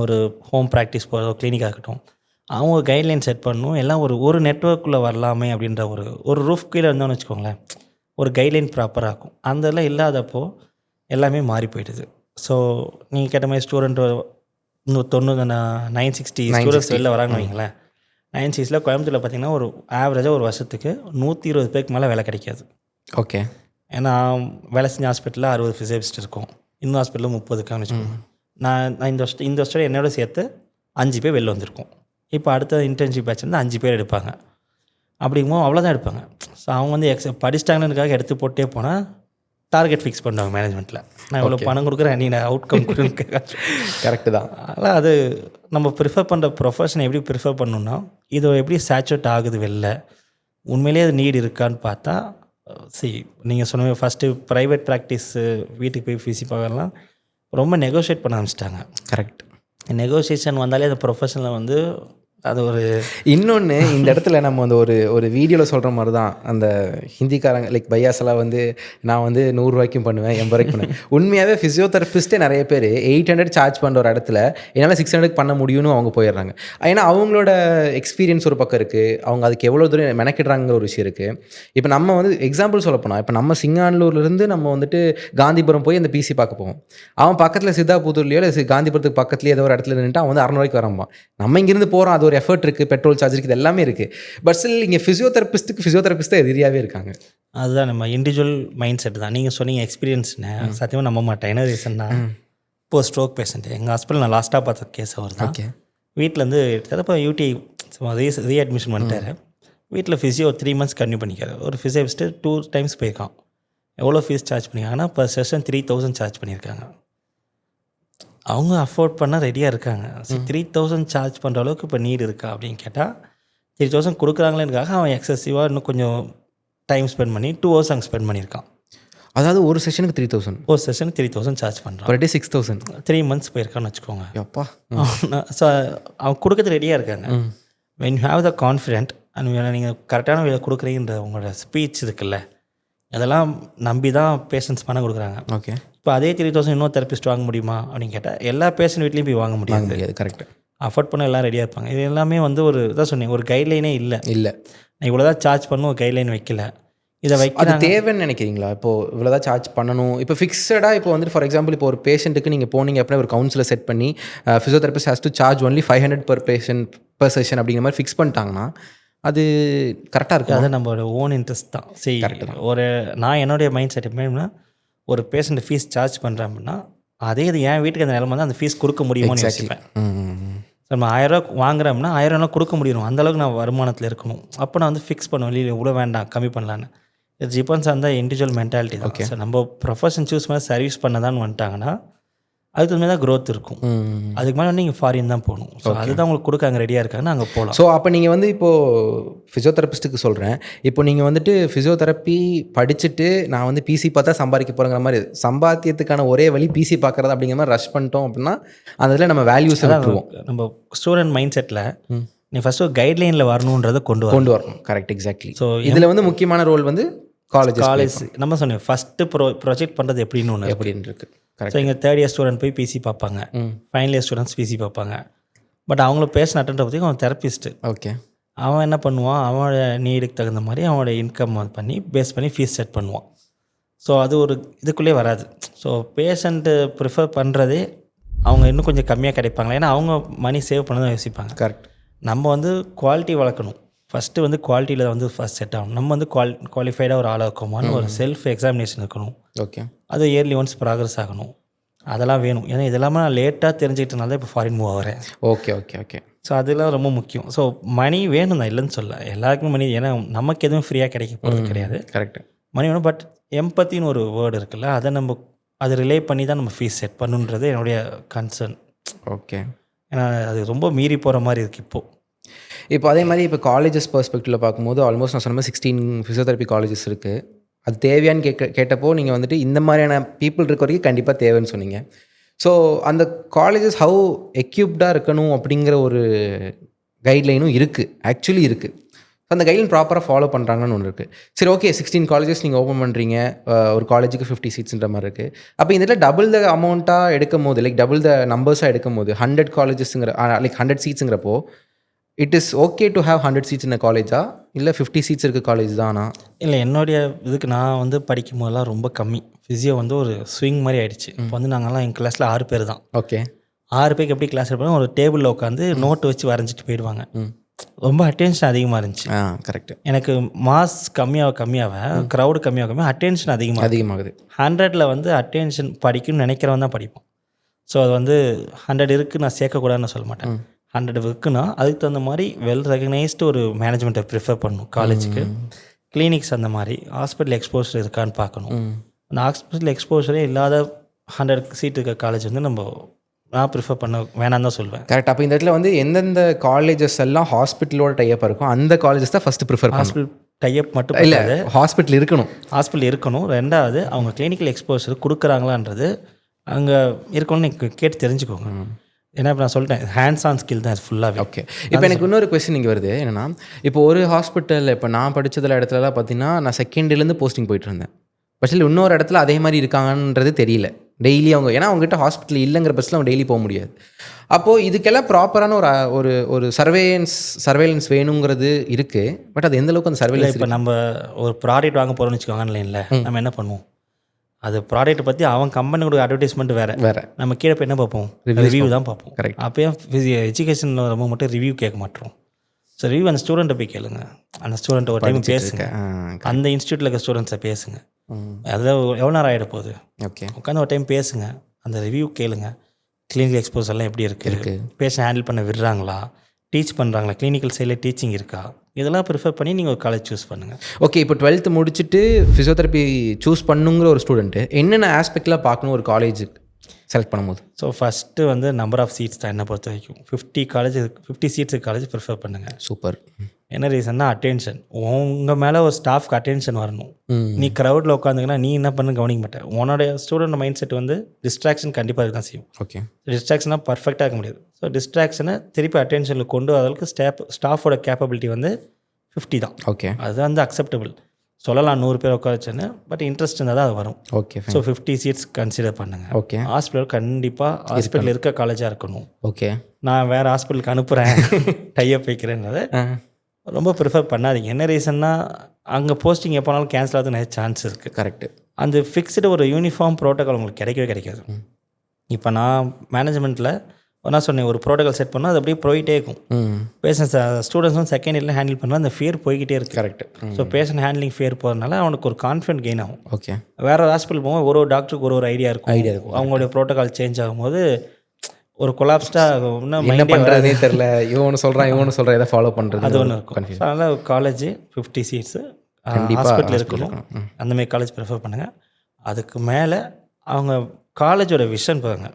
ஒரு ஹோம் ப்ராக்டிஸ் போகிற கிளினிக்காக இருக்கட்டும், அவங்க ஒரு கைட்லைன் செட் பண்ணணும். எல்லாம் ஒரு நெட்ஒர்க்குள்ளே வரலாமே அப்படின்ற ஒரு ரூஃப் கீழே இருந்தோன்னு வச்சுக்கோங்களேன், ஒரு கைட்லைன் ப்ராப்பராக இருக்கும். அந்த இதெல்லாம் இல்லாதப்போ எல்லாமே மாறி போயிடுது. ஸோ நீங்கள் கேட்ட மாதிரி ஸ்டூடெண்ட் 960 ஸ்டூடெண்ட்ஸ் வெளில வராங்கன்னு வைங்களேன். 960 கோயம்புத்தூரில் பார்த்தீங்கன்னா ஒரு ஆவரேஜாக ஒரு வருஷத்துக்கு 120 பேருக்கு மேலே வேலை கிடைக்காது. ஓகே. ஏன்னா வேலை செஞ்ச ஹாஸ்பிட்டலில் 60 ஃபிசியோதெரபிஸ்ட் இருக்கும், இன்னும் ஹாஸ்பிட்டலில் 30 இருக்கான்னு வச்சுக்கோங்க. நான் இந்த வருஷம் என்னோட சேர்த்து 5 பேர் வெளில வந்திருக்கோம். இப்போ அடுத்த இன்டர்ன்ஷிப் பேட்ச் வந்து 5 பேர் எடுப்பாங்க. அப்படிங்கும்போது அவ்வளோதான் எடுப்பாங்க. ஸோ அவங்க வந்து படிச்சிட்டாங்கன்றதுக்காக எடுத்து போட்டே போனால் டார்கெட் ஃபிக்ஸ் பண்ணுவாங்க மேனேஜ்மெண்ட்டில். நான் இவ்வளோ பணம் கொடுக்குறேன், நீ நான் அவுட்கம் கொடுக்க. கரெக்டு தான். அதனால் அது நம்ம ப்ரிஃபர் பண்ணுற ப்ரொஃபஷனை எப்படி ப்ரிஃபர் பண்ணணுன்னா, இது எப்படி சேச்சுரேட் ஆகுது வெளில, உண்மையிலேயே அது நீட் இருக்கான்னு பார்த்தா, நீங்கள் சொன்ன ஃபஸ்ட்டு ப்ரைவேட் ப்ராக்டிஸு வீட்டுக்கு போய் ஃபிசி பார்க்கலாம் ரொம்ப நெகோஷியேட் பண்ண ஆரம்பிச்சிட்டாங்க. கரெக்ட். நெகோசியேஷன் வந்தாலே அந்த ப்ரொஃபஷனில் வந்து அது ஒரு இன்னொன்று இந்த இடத்துல நம்ம வந்து ஒரு வீடியோவில் சொல்கிற மாதிரி தான், அந்த ஹிந்திக்காரங்க லைக் பையாஸெல்லாம் வந்து நான் வந்து 100 ரூபாய்க்கும் பண்ணுவேன், 80 ரூபாய்க்கு பண்ணுவேன். உண்மையாகவே ஃபிசியோதெரபிஸ்ட்டே நிறைய பேர் 800 சார்ஜ் பண்ணுற ஒரு இடத்துல என்னால் 600 பண்ண முடியும்னு அவங்க போயிடுறாங்க. ஏன்னா அவங்களோட எக்ஸ்பீரியன்ஸ் ஒரு பக்கம் இருக்குது, அவங்க அதுக்கு எவ்வளோ தூரம் மெனக்கிடுறாங்கிற ஒரு விஷயம் இருக்குது. இப்போ நம்ம வந்து எக்ஸாம்பிள் சொல்ல போனால், இப்போ நம்ம சிங்கானூர்லேருந்து நம்ம வந்துட்டு காந்திபுரம் போய் அந்த பிசி பார்க்க போவோம். அவன் பக்கத்தில் சித்தாபுத்தூர்லையோ இல்லை காந்திபுரத்துக்கு பக்கத்துலேயே ஏதோ ஒரு இடத்துல நின்றுட்டு அவன் வந்து 600 ரூபாய்க்கு வரான். நம்ம இங்கேருந்து போகிறோம், அது ஒரு எஃபர்ட் இருக்குது, பெட்ரோல் சார்ஜ் இருக்குது, எல்லாமே இருக்குது. பட் ஸ்டில் இங்கே ஃபிசியோதெரபிஸ்ட் தான் எதிரியாகவே இருக்காங்க. அதுதான் நம்ம இண்டிவிஜுவல் மைண்ட் செட் தான். நீங்கள் சொன்னீங்க எக்ஸ்பீரியன்ஸ்னு, சத்தியமாக நம்ப மாட்டேன். என்ன ரீசன்னா, இப்போ ஸ்ட்ரோக் பேஷண்ட்டு எங்கள் ஹாஸ்பிட்டல் நான் லாஸ்ட்டாக பார்த்த கேஸ் அவர் தான். வீட்டிலேருந்து இப்போ யூடிஐ ரீஅட்மிஷன் பண்ணிட்டாரு. வீட்டில் ஃபிசியோ 3 months கன்டினியூ பண்ணிக்காரு. ஒரு ஃபிசியோபிஸ்ட்டு 2 times போயிருக்கான். எவ்வளோ ஃபீஸ் சார்ஜ் பண்ணியிருக்காங்கன்னா பர் செஷன் 3000 சார்ஜ் பண்ணியிருக்காங்க. அவங்க அஃபோர்ட் பண்ண ரெடியாக இருக்காங்க. 3000 சார்ஜ் பண்ணுற அளவுக்கு இப்போ நீட் இருக்கா அப்படின்னு கேட்டால் 3000 கொடுக்குறாங்களேனுக்காக அவன் எக்ஸசிவாக இன்னும் கொஞ்சம் டைம் ஸ்பெண்ட் பண்ணி 2 hours அங்கே ஸ்பெண்ட் பண்ணியிருக்கான். அதாவது ஒரு செஷனுக்கு 3000, ஒரு செஷனுக்கு 3000 சார்ஜ் பண்ணுறான். Per day 6000. 3 months போயிருக்கான்னு வச்சுக்கோங்க. அப்பா. ஸோ அவன் கொடுக்கறது ரெடியாக இருக்காங்க. When you have the confident and நீங்கள் கரெக்டான வேலை கொடுக்குறீங்கன்ற உங்களோட ஸ்பீச் இருக்குல்ல, அதெல்லாம் நம்பி தான் பேஷண்ட்ஸ் பணம் கொடுக்குறாங்க. ஓகே. இப்போ அதே 3000 இன்னொரு தெரபிஸ்ட் வாங்க முடியுமா அப்படின்னு கேட்டால் எல்லா பேஷண்ட் வீட்லேயும் போய் வாங்க முடியாது. கரெக்ட். அஃபோர்ட் பண்ண எல்லாம் ரெடியாக இருப்பாங்க. இது எல்லாமே வந்து ஒரு இதான் சொன்னீங்க, ஒரு கைட்லைனே இல்லை. நான் இவ்வளோ தான் சார்ஜ் பண்ணணும், ஒரு கைட்லைன் வைக்கல. இதை அது தேவைன்னு நினைக்கிறீங்களா? இப்போது இவ்வளோதான் சார்ஜ் பண்ணணும், இப்போ ஃபிக்ஸடாக இப்போ வந்துட்டு ஃபார் எக்ஸாம்பிள் இப்போ ஒரு பேஷண்ட்டுக்கு நீங்கள் போனீங்க அப்படின்னா ஒரு கவுன்சிலர் செட் பண்ணி physiotherapist has to charge only 500 per patient per session அப்படிங்கிற மாதிரி ஃபிக்ஸ் பண்ணிட்டாங்கன்னா அது கரெக்டாக இருக்குது. அது நம்மளோட ஓன் இன்ட்ரெஸ்ட் தான். சரி, ஒரு நான் என்னுடைய மைண்ட் செட் எப்படின்னா, ஒரு பேஷண்ட் ஃபீஸ் சார்ஜ் பண்ணுறேன் அப்படின்னா அதே இது என் வீட்டுக்கு அந்த நிலமை தான் அந்த ஃபீஸ் கொடுக்க முடியுமோன்னு யோசிப்பேன். நம்ம 1000 வாங்குறோம்னா 1000 கொடுக்க முடியும், அந்தளவுக்கு நான் வருமானத்தில் இருக்கணும். அப்போ நான் வந்து ஃபிக்ஸ் பண்ணுவேன், இல்லை இவ்வளோ வேண்டாம் கம்மி பண்ணலான்னு. It depends on the individual mentality தான். ஸோ நம்ம ப்ரொஃபஷன் சூஸ் பண்ண சர்வீஸ் பண்ணதான்னு வந்துட்டாங்கன்னா அதுக்கு தகுந்த தான் க்ரோத் இருக்கும். அதுக்கு மேலே நீங்கள் ஃபாரின் தான் போகணும். ஸோ அதுதான் உங்களுக்கு கொடுக்க அங்கே ரெடியாக இருக்காங்கன்னா அங்கே போகலாம். ஸோ அப்போ நீங்கள் வந்து இப்போது ஃபிசியோதெரபிஸ்ட்டுக்கு சொல்கிறேன், இப்போ நீங்கள் வந்துட்டு ஃபிசியோதெரப்பி படிச்சுட்டு நான் வந்து பிசி பார்த்தா சம்பாதிக்க போகிறங்கிற மாதிரி சம்பாத்தியத்துக்கான ஒரே வழி பிசி பார்க்குறது அப்படிங்கிற மாதிரி ரஷ் பண்ணிட்டோம் அப்படின்னா அந்த இதில் நம்ம வேல்யூஸ் விட்டுருவோம். நம்ம ஸ்டூடெண்ட் மைண்ட் செட்டில் நீ ஃபஸ்ட்டு ஒரு கைட்லைனில் வரணுன்றதை கொண்டு வரணும். Correct, exactly. ஸோ இதில் வந்து முக்கியமான ரோல் வந்து காலேஜ் நம்ம சொன்னேன் ஃபஸ்ட்டு ப்ராஜெக்ட் பண்ணுறது எப்படின்னு ஒன்று எப்படின்னு இருக்குது. ஸோ இங்கே 3rd year ஸ்டூடெண்ட் போய் பிசி பார்ப்பாங்க, ஃபைனல் இயர் ஸ்டூடெண்ட்ஸ் பிசி பார்ப்பாங்க. பட் அவங்கள பேஷன் அட்டெண்ட் பற்றி அவன் தெரப்பிஸ்ட்டு. ஓகே. அவன் என்ன பண்ணுவான், அவனோட நீடுக்கு தகுந்த மாதிரி அவனோட இன்கம் பண்ணி பேஸ் பண்ணி ஃபீஸ் செட் பண்ணுவான். ஸோ அது ஒரு இதுக்குள்ளே வராது. ஸோ பேஷண்ட்டு ப்ரிஃபர் பண்ணுறதே அவங்க இன்னும் கொஞ்சம் கம்மியாக கிடைப்பாங்களா, ஏன்னா அவங்க மணி சேவ் பண்ண தான் யோசிப்பாங்க. கரெக்ட். நம்ம வந்து குவாலிட்டி வளர்க்கணும். ஃபஸ்ட்டு வந்து குவாலிட்டியில் வந்து ஃபஸ்ட் செட் ஆகணும். நம்ம வந்து குவாலிஃபைடாக ஒரு ஆளாக இருக்கோமான்னு ஒரு செல்ஃப் எக்ஸாமினேஷன் இருக்கணும். ஓகே. அது இயர்லி ஒன்ஸ் ப்ராக்ரஸ் ஆகணும். அதெல்லாம் வேணும். ஏன்னா இதெல்லாமே நான் லேட்டாக தெரிஞ்சுக்கிட்டனால தான் இப்போ ஃபாரின் மூவ் ஆகிறேன். Okay okay okay. ஸோ அதெல்லாம் ரொம்ப முக்கியம். ஸோ மணி வேணும் தான், இல்லைன்னு சொல்ல, எல்லாருக்குமே மணி, ஏன்னா நமக்கு எதுவும் ஃப்ரீயாக கிடைக்க போகிறது கிடையாது. கரெக்ட். மணி வேணும். பட் எம்பத்தின்னு ஒரு வேர்டு இருக்குல்ல, அதை நம்ம அதை ரிலே பண்ணி தான் நம்ம ஃபீஸ் செட் பண்ணுன்றது என்னுடைய கன்சர்ன். ஓகே. ஏன்னா அது ரொம்ப மீறி போகிற மாதிரி இருக்குது இப்போது. இப்போ அதே மாதிரி இப்போ காலேஜஸ் பெர்ஸ்பெக்டிவில் பார்க்கும்போது ஆல்மோஸ்ட் நான் சொன்ன மாதிரி 16 ஃபிசியோதெரப்பி காலேஜஸ் இருக்குது. அது தேவையான்னு கேட்டப்போ நீங்கள் வந்துட்டு இந்த மாதிரியான பீப்புள் இருக்க வரைக்கும் கண்டிப்பாக தேவைன்னு சொன்னீங்க. ஸோ அந்த காலேஜஸ் ஹவு எக்யூப்டாக இருக்கணும் அப்படிங்கிற ஒரு கைட்லைனும் இருக்குது, ஆக்சுவலி இருக்குது. ஸோ அந்த கைட்லைன் ப்ராப்பராக ஃபாலோ பண்ணுறாங்கன்னு ஒன்று இருக்குது. சரி, ஓகே, 16 காலேஜஸ் நீங்கள் ஓப்பன் பண்ணுறீங்க, ஒரு காலேஜுக்கு 50 seatsன்ற மாதிரி இருக்குது. அப்போ இந்த இடத்துல டபுள் த அமௌண்ட்டாக எடுக்கும் போது, லைக் டபுள் த நம்பர்ஸாக எடுக்கும் போது 100 காலேஜஸ்ங்கிற லைக் 100 seatsங்கிறப்போ it is okay to have 100 seats in a காலேஜா, இல்லை 50 seats இருக்க காலேஜ் தானா? இல்லை, என்னுடைய இதுக்கு நான் வந்து படிக்கும் போதெல்லாம் ரொம்ப கம்மி. ஃபிசியோ வந்து ஒரு ஸ்விங் மாதிரி ஆயிடுச்சு. இப்போ வந்து நாங்கள்லாம் எங்கள் கிளாஸில் 6 பேர் தான். ஓகே. 6 பேருக்கு எப்படி கிளாஸ் எடுப்பாங்க, ஒரு டேபிளில் உட்காந்து நோட்டு வச்சு வரைஞ்சிட்டு போயிடுவாங்க. ரொம்ப அட்டென்ஷன் அதிகமாக இருந்துச்சு. கரெக்ட். எனக்கு மாஸ் கம்மியாக க்ரௌடு கம்மியாக அட்டென்ஷன் அதிகமாகுது. 100ல் வந்து அட்டென்ஷன் படிக்கணும்னு நினைக்கிறவன் தான் படிப்போம். ஸோ அது வந்து 100 இருக்குது நான் சேர்க்கக்கூடாதுன்னு சொல்ல மாட்டேன். 100 இருக்குன்னா அதுக்கு தகுந்த மாதிரி வெல் ரெகனைஸ்டு ஒரு மேனேஜ்மெண்ட்டை ப்ரிஃபர் பண்ணணும் காலேஜுக்கு. கிளினிக்ஸ் அந்த மாதிரி ஹாஸ்பிட்டல் எக்ஸ்போசர் இருக்கான்னு பார்க்கணும். அந்த ஹாஸ்பிட்டல் எக்ஸ்போசரே இல்லாத 100 சீட் இருக்க காலேஜ் வந்து நான் ப்ரிஃபர் பண்ண வேணாம் தான் சொல்வேன். கரெக்ட். அப்போ இந்த இடத்துல வந்து எந்தெந்த காலேஜஸ் எல்லாம் ஹாஸ்பிட்டலோட டைப் இருக்கும் அந்த காலேஜஸ் தான் ஃபஸ்ட்டு ப்ரிஃபர். ஹாஸ்பிட்டல் டைப் மட்டும் இல்லை, ஹாஸ்பிட்டல் இருக்கணும். 2வது அவங்க கிளினிக்கல் எக்ஸ்போசர் கொடுக்குறாங்களான்றது அங்கே இருக்கணும்னு கேட்டு தெரிஞ்சுக்கோங்க. ஏன்னா இப்போ நான் சொல்லிட்டேன், ஹேண்ட்ஸ் ஆன் ஸ்கில் தான் ஃபுல்லாகவே. ஓகே. இப்போ எனக்கு இன்னொரு கொஸ்டின் இங்கே வருது என்னென்னா, இப்போ ஒரு ஹாஸ்பிட்டலில் இப்போ நான் படித்ததில் இடத்துலலாம் பார்த்தீங்கன்னா நான் செகண்ட்லேருந்து போஸ்டிங் போயிட்டு இருந்தேன். பட் இன்னொரு இடத்துல அதே மாதிரி இருக்காங்கன்றது தெரியல. டெய்லி அவங்க, ஏன்னா அவங்ககிட்ட ஹாஸ்பிட்டல் இல்லைங்கிற பஸ்ஸில் அவங்க டெய்லி போக முடியாது. அப்போது இதுக்கெல்லாம் ப்ராப்பரான ஒரு சர்வேலன்ஸ் வேணுங்கிறது இருக்குது. பட் அது எந்தளவுக்கு அந்த சர்வேலன்ஸ்? இப்போ நம்ம ஒரு ப்ராடக்ட் வாங்க போகிறோம்னு வச்சுக்கோங்க, ஆன்லைனில் நம்ம என்ன பண்ணுவோம், அது ப்ராடக்ட்டை பற்றி அவன் கம்பெனியோட அட்வர்டைஸ்மெண்ட் வேறு. நம்ம கீழே போய் என்ன பார்ப்போம்? ரிவ்யூ தான் பார்ப்போம். கரெக்ட். அப்போயும் எஜுகேஷனில் ரொம்ப மட்டும் ரிவ்யூ கேட்க மாட்டோம். ஸோ ரிவ்யூ அந்த ஸ்டூடெண்ட்டை போய் கேளுங்க. அந்த ஸ்டூடெண்ட்டை ஒரு டைம் பேசுங்க. அந்த இன்ஸ்டியூட்டில் இருக்க ஸ்டூடெண்ட்ஸை பேசுங்க. அதில் எவ்வளோ நேரம் ஆகிட போகுது? ஓகே, உட்காந்து ஒரு டைம் பேசுங்க. அந்த ரிவ்யூ கேளுங்க. கிளினிக்கல் எக்ஸ்போஸ் எல்லாம் எப்படி இருக்குது, பேஷண்ட் ஹேண்டில் பண்ண விடுறாங்களா, டீச் பண்ணுறாங்களா, கிளினிக்கல் சைடில் டீச்சிங் இருக்கா, இதெல்லாம் ப்ரிஃபர் பண்ணி நீங்கள் ஒரு காலேஜ் சூஸ் பண்ணுங்கள். ஓகே, இப்போ 12th முடிச்சுட்டு ஃபிசியோதெரப்பி சூஸ் பண்ணுங்கிற ஒரு ஸ்டூடெண்ட்டு என்னென்ன ஆஸ்பெக்ட்லாம் பார்க்கணும் ஒரு காலேஜ் செலக்ட் பண்ணும்போது? ஸோ ஃபஸ்ட்டு வந்து நம்பர் ஆஃப் சீட்ஸ் தான். என்னை பொறுத்த வரைக்கும் 50 சீட்ஸுக்கு காலேஜ் ப்ரிஃபர் பண்ணுங்கள். சூப்பர். என்ன ரீசன்னா அட்டென்ஷன். உங்கள் மேலே ஒரு ஸ்டாஃப்க்கு அட்டென்ஷன் வரணும். நீ க்ரௌடில் உட்காந்துங்கன்னா நீ என்ன பண்ணு கவனிக்க மாட்டேன். உன்னோடைய ஸ்டூடெண்ட் மைண்ட் செட் வந்து டிஸ்ட்ராக்ஷன் கண்டிப்பாக இருக்க தான் செய்யும். ஓகே, டிஸ்ட்ராக்ஷனாக பர்ஃபெக்டாக இருக்க முடியாது. ஸோ டிஸ்ட்ராக்ஷனை திருப்பி அட்டென்ஷனில் கொண்டு வரதுக்கு ஸ்டாஃபோட கேப்பபிலிட்டி வந்து 50 தான். ஓகே, அது வந்து அக்செப்டபிள். சொல்லலாம் 100 பேர் உட்காரச்சுன்னு, பட் இன்ட்ரெஸ்ட் இருந்தால் தான் அது வரும். ஓகே. ஸோ 50 சீட்ஸ் கன்சிடர் பண்ணுங்கள். ஓகே. ஹாஸ்பிட்டல் கண்டிப்பாக ஹாஸ்பிட்டல் இருக்க காலேஜாக இருக்கணும். ஓகே, நான் வேறு ஹாஸ்பிட்டலுக்கு அனுப்புகிறேன் டைப் வைக்கிறேன்றதை ரொம்ப ப்ரிஃபர் பண்ணாதீங்க. என்ன ரீசன்னா அங்கே போஸ்டிங் எப்போனாலும் கேன்சல் ஆகுது நிறைய சான்ஸ் இருக்குது. கரெக்டு. அந்த ஃபிக்ஸ்டு ஒரு யூனிஃபார்ம் ப்ரோட்டோக்கால் உங்களுக்கு கிடைக்கவே கிடைக்காது. இப்போ நான் மேனேஜ்மெண்ட்டில் நான் சொன்னேன் ஒரு ப்ரோட்டோக்கால் செட் பண்ணால் அது அப்படியே போயிட்டே இருக்கும். பேஷண்ட் ஸ்டூடெண்ட்ஸும் செகண்ட் இயரில் ஹேண்டில் பண்ணால் அந்த ஃபியர் போய்கிட்டே இருக்குது. Correct. So patient handling fear போகிறதுனால அவனுக்கு ஒரு கான்ஃபிடென்ட் கெயின் ஆகும். ஓகே. வேறு ஹாஸ்பிட்டல் போகும்போது ஒரு டாக்டருக்கு ஒரு ஐடியா இருக்கும். அவங்களுடைய ப்ரோட்டோக்கால் சேஞ்ச் ஆகும்போது ஒரு கொலாப்ஸ்டாக என்ன பண்ணுறதே தெரில. இவனு சொல்கிறான் எதை ஃபாலோ பண்ணுறது, அது ஒன்று இருக்கும். அதனால் காலேஜ் 50 சீட்ஸு ஹாஸ்பிட்டல் இருக்கணும். அந்தமாதிரி காலேஜ் ப்ரிஃபர் பண்ணுங்கள். அதுக்கு மேலே அவங்க காலேஜோட விஷன் பாருங்க.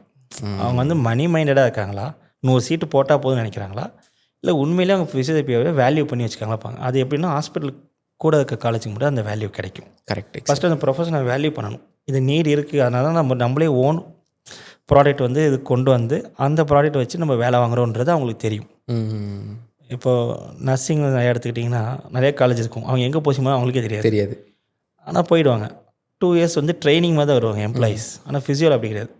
அவங்க வந்து மணி மைண்டடாக இருக்காங்களா, 100 சீட்டு போட்டால் போதும்னு நினைக்கிறாங்களா, இல்லை உண்மையிலே அவங்க ஃபிசியோதெரப்பியாவே வேல்யூ பண்ணி வச்சுக்காங்களா பாங்க. அது எப்படின்னா ஹாஸ்பிட்டல் கூட இருக்க காலேஜுக்கு மட்டும் அந்த வேல்யூ கிடைக்கும். கரெக்ட். ஃபஸ்ட்டு அந்த ப்ரொஃபஷனல் வேல்யூ பண்ணணும். இது நீட் இருக்குது, அதனால தான் நம்மளே ஓன் ப்ராடக்ட் வந்து இது கொண்டு வந்து அந்த ப்ராடக்ட் வச்சு நம்ம வேலை வாங்குறோன்றது அவங்களுக்கு தெரியும். இப்போது நர்சிங் எடுத்துக்கிட்டிங்கன்னா நிறைய காலேஜ் இருக்கும். அவங்க எங்கே போச்சுமோ அவங்களுக்கே தெரியாது. ஆனால் போயிடுவாங்க. 2 இயர்ஸ் வந்து ட்ரைனிங் மாதிரி தான் வருவாங்க எம்ப்ளாயீஸ். ஆனால் ஃபிசியோவில் அப்படி கிடையாது.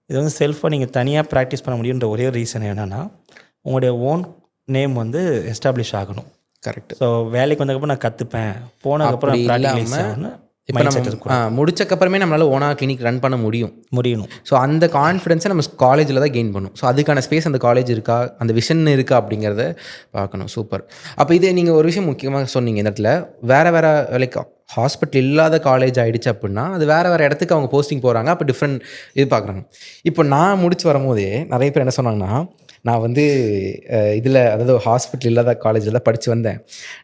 இது வந்து செல்ஃபாக நீங்கள் தனியாக ப்ராக்டிஸ் பண்ண முடியுன்ற ஒரே ஒரு ரீசன் என்னென்னா உங்களுடைய ஓன் நேம் வந்து எஸ்டாப்ளிஷ் ஆகணும். கரெக்ட். ஸோ வேலைக்கு வந்ததுக்கப்புறம் நான் கற்றுப்பேன், போனதுக்கப்புறம் இப்போ நம்ம முடிச்சக்கப்புறமே நம்மளால் ஓனாக கிளினிக் ரன் பண்ண முடியணும். ஸோ அந்த கான்ஃபிடென்ஸை நம்ம காலேஜில் தான் கெயின் பண்ணும். ஸோ அதுக்கான ஸ்பேஸ் அந்த காலேஜ் இருக்கா, அந்த விஷன் இருக்கா அப்படிங்கிறத பார்க்கணும். சூப்பர். அப்போ இது நீங்கள் ஒரு விஷயம் முக்கியமாக சொன்னீங்க. இந்த இடத்துல வேறு லைக் ஹாஸ்பிட்டல் இல்லாத காலேஜ் ஆகிடுச்சு அப்படின்னா அது வேறு இடத்துக்கு அவங்க போஸ்டிங் போகிறாங்க. அப்போ டிஃப்ரெண்ட் இது பார்க்குறாங்க. இப்போ நான் முடிச்சு வரும்போதே நிறைய பேர் என்ன சொன்னாங்கன்னா, நான் வந்து இதில் அதாவது ஹாஸ்பிட்டல் இல்லாத காலேஜில் தான் படித்து வந்தேன்.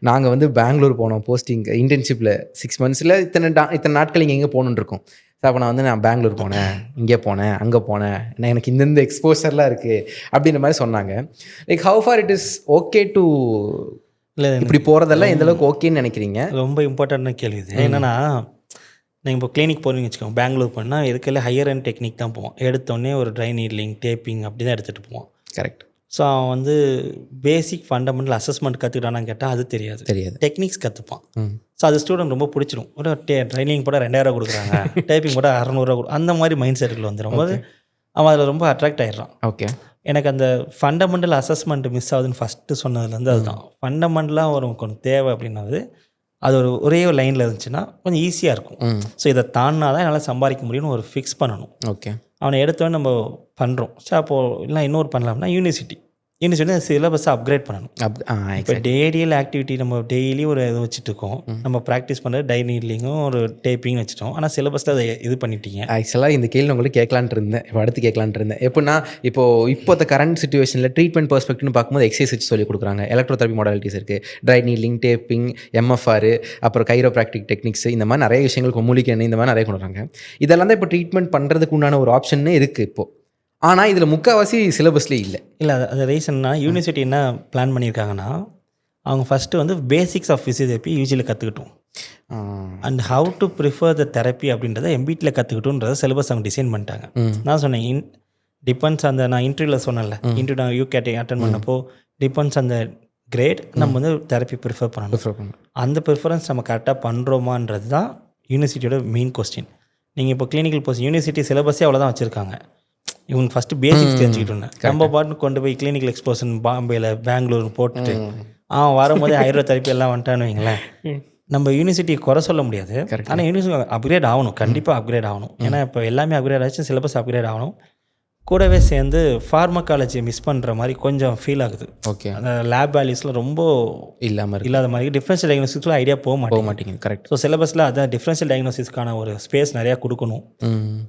நாங்கள் வந்து பெங்களூர் போனோம் போஸ்டிங் இன்டர்ன்ஷிப்பில் 6 மந்த்ஸில் இத்தனை நாட்கள் இங்கே எங்கே போகணுன்னு இருக்கும். ஸோ அப்போ நான் பெங்களூர் போனேன், இங்கே போனேன், அங்கே போனேன், எனக்கு இந்த எக்ஸ்போஷர்லாம் இருக்குது அப்படின்ற மாதிரி சொன்னாங்க. Like how for it is okay to இல்லை இப்படி போகிறதெல்லாம் எந்த அளவுக்கு ஓகேன்னு நினைக்கிறீங்க? ரொம்ப இம்பார்ட்டன்டான கேள்வி இது. என்னென்னா நீங்கள் இப்போ கிளினிக் போகிறீங்கன்னு வச்சுக்கோங்க, பெங்களூர் போனால் இதுக்கெல்லாம் ஹையர் அண்ட் டெக்னிக் தான் போவோம். எடுத்தோடனே ஒரு ட்ரை நீட்லிங், டேப்பிங் அப்படி தான் எடுத்துகிட்டு போவோம். கரெக்ட். ஸோ அவன் வந்து பேசிக் ஃபண்டமெண்டல் அசஸ்மெண்ட் கற்றுக்கிட்டானான்னு கேட்டால் அது தெரியாது. டெக்னிக்ஸ் கற்றுப்பான். ஸோ அது ஸ்டூடெண்ட் ரொம்ப பிடிச்சிடும். ஒரு ட்ரைனிங் போட 2000 கொடுக்குறாங்க, டைப்பிங் போட 600 அந்த மாதிரி மைண்ட் செட்டில் வந்துடும் போது அவன் அதில் ரொம்ப அட்ராக்ட் ஆகிடுறான். ஓகே. எனக்கு அந்த ஃபண்டமெண்டல் அசஸ்மெண்ட் மிஸ் ஆகுதுன்னு ஃபஸ்ட்டு சொன்னதுலேருந்து அதுதான். ஃபண்டமெண்டலாக ஒரு கொஞ்சம் தேவை அப்படின்னாவது அது ஒரே ஒரு லைனில் இருந்துச்சுன்னா கொஞ்சம் ஈஸியாக இருக்கும். ஸோ இதை தாண்டினா தான் என்னால் சம்பாதிக்க முடியும்னு ஒரு ஃபிக்ஸ் பண்ணணும். ஓகே. அவனை எடுத்தோடனே நம்ம பண்ணுறோம். ஸோ அப்போது இல்லை இன்னொரு பண்ணலாம்னா யூனிவர்சிட்டி சிலபஸை அப்கிரேட் பண்ணணும். இப்போ டெய்லியில் ஆக்டிவிட்டி நம்ம டெய்லி ஒரு இது வச்சுட்டு இருக்கோம். நம்ம ப்ராக்டிஸ் பண்ணுறது டை நீட்லிங்கும் ஒரு டேப்பிங் வச்சுட்டோம். ஆனால் சிலபஸில் அதை இது பண்ணிட்டீங்க. ஆக்சுவலாக இந்த கேள்வி உங்களுக்கு கேட்கலான்ட்டு இருந்தேன், இப்போ அடுத்து கேட்கலான்ட்டு இருந்தேன். எப்படின்னா இப்போ கரண்ட் சுச்சுவேஷனில் ட்ரீட்மெண்ட் பெர்ஸ்பெக்டிவ்னு பார்க்கும்போது எக்ஸசைஸ் வச்சு சொல்லிக் கொடுக்குறாங்க. எலக்ட்ரோதெரபி மாடலிட்டிஸ் இருக்குது, ட்ரை நீட்லிங், டேப்பிங், எம்எஃப்ஆர், அப்புறம் கைரோப்ராக்டிக் டெக்னிக்ஸ், இந்த மாதிரி நிறைய விஷயங்கள் மூலிகை எண்ணெய் இந்த மாதிரி நிறைய கொண்டு வராங்க. இதெல்லாம் தான் இப்போ ட்ரீட்மெண்ட் பண்ணுறதுக்கு உண்டான ஒரு ஆப்ஷன்னே இருக்குது இப்போது. ஆனால் இதில் முக்கால்வாசி சிலபஸ்லேயே இல்லை. அது ரீசன்னா யூனிவர்சிட்டி என்ன பிளான் பண்ணியிருக்காங்கன்னா அவங்க ஃபஸ்ட்டு வந்து பேசிக்ஸ் ஆஃப் ஃபிசியோதெரப்பி யூஜியில் கற்றுக்கிட்டோம். And how to prefer the therapy அப்படின்றத எம்பிடியில் கற்றுக்கிட்டோன்றத சிலபஸ் அவங்க டிசைன் பண்ணிட்டாங்க. நான் சொன்னேன் டிபெண்ட்ஸ் அந்த நான் இன்டர்வியூவில் சொன்னேன்ல, இன்டர்வியூ நான் யூகேட்டை அட்டன் பண்ணப்போ டிபெண்ட்ஸ் அந்த கிரேட் நம்ம வந்து தெரப்பி ப்ரிஃபர் பண்ணணும். அந்த ப்ரிஃபரன்ஸ் நம்ம கரெக்டாக பண்ணுறோமான்றது தான் யூனிவர்சிட்டியோட மெயின் கொஸ்டின். நீங்கள் இப்போ கிளினிக்கல் போஸ்ட் யூனிவர்சிட்டி சிலபஸே அவ்வளோதான் வச்சுருக்காங்க. இவங்க ஃபஸ்ட்டு பேசிக்ஸ் தெரிஞ்சுக்கிட்டோன்னே நம்ம பாட்டு கொண்டு போய் கிளினிக்கல் எக்ஸ்போஷன் பாம்பேயில் பெங்களூர் போட்டுட்டு வரும்போதே 1000 தெரப்பி எல்லாம் வந்துட்டான்னு வைங்களேன், நம்ம யூனிவர்சிட்டியை குறை சொல்ல முடியாது. ஆனால் யூனிவர்சிட்டி அப்கிரேட் ஆகணும், கண்டிப்பாக அப்கிரேட் ஆகணும். ஏன்னா இப்போ எல்லாமே அப்கிரேட் ஆச்சு, சிலபஸ் அப்கிரேட் ஆகணும். கூடவே சேர்ந்து ஃபார்மகாலஜி மிஸ் பண்ணுற மாதிரி கொஞ்சம் ஃபீல் ஆகுது. ஓகே. அந்த லேப் வேல்யூஸில் ரொம்ப இல்லாத மாதிரி டிஃப்ரென்ஷியல் டயக்னோசிஸ்க்குள்ள ஐடியா போக மாட்டேங்குது. கரெக்ட். ஸோ சிலபஸில் அதான் டிஃப்ரென்ஷியல் டயக்னோசிஸ்க்கான ஒரு ஸ்பேஸ் நிறையா கொடுக்கணும்.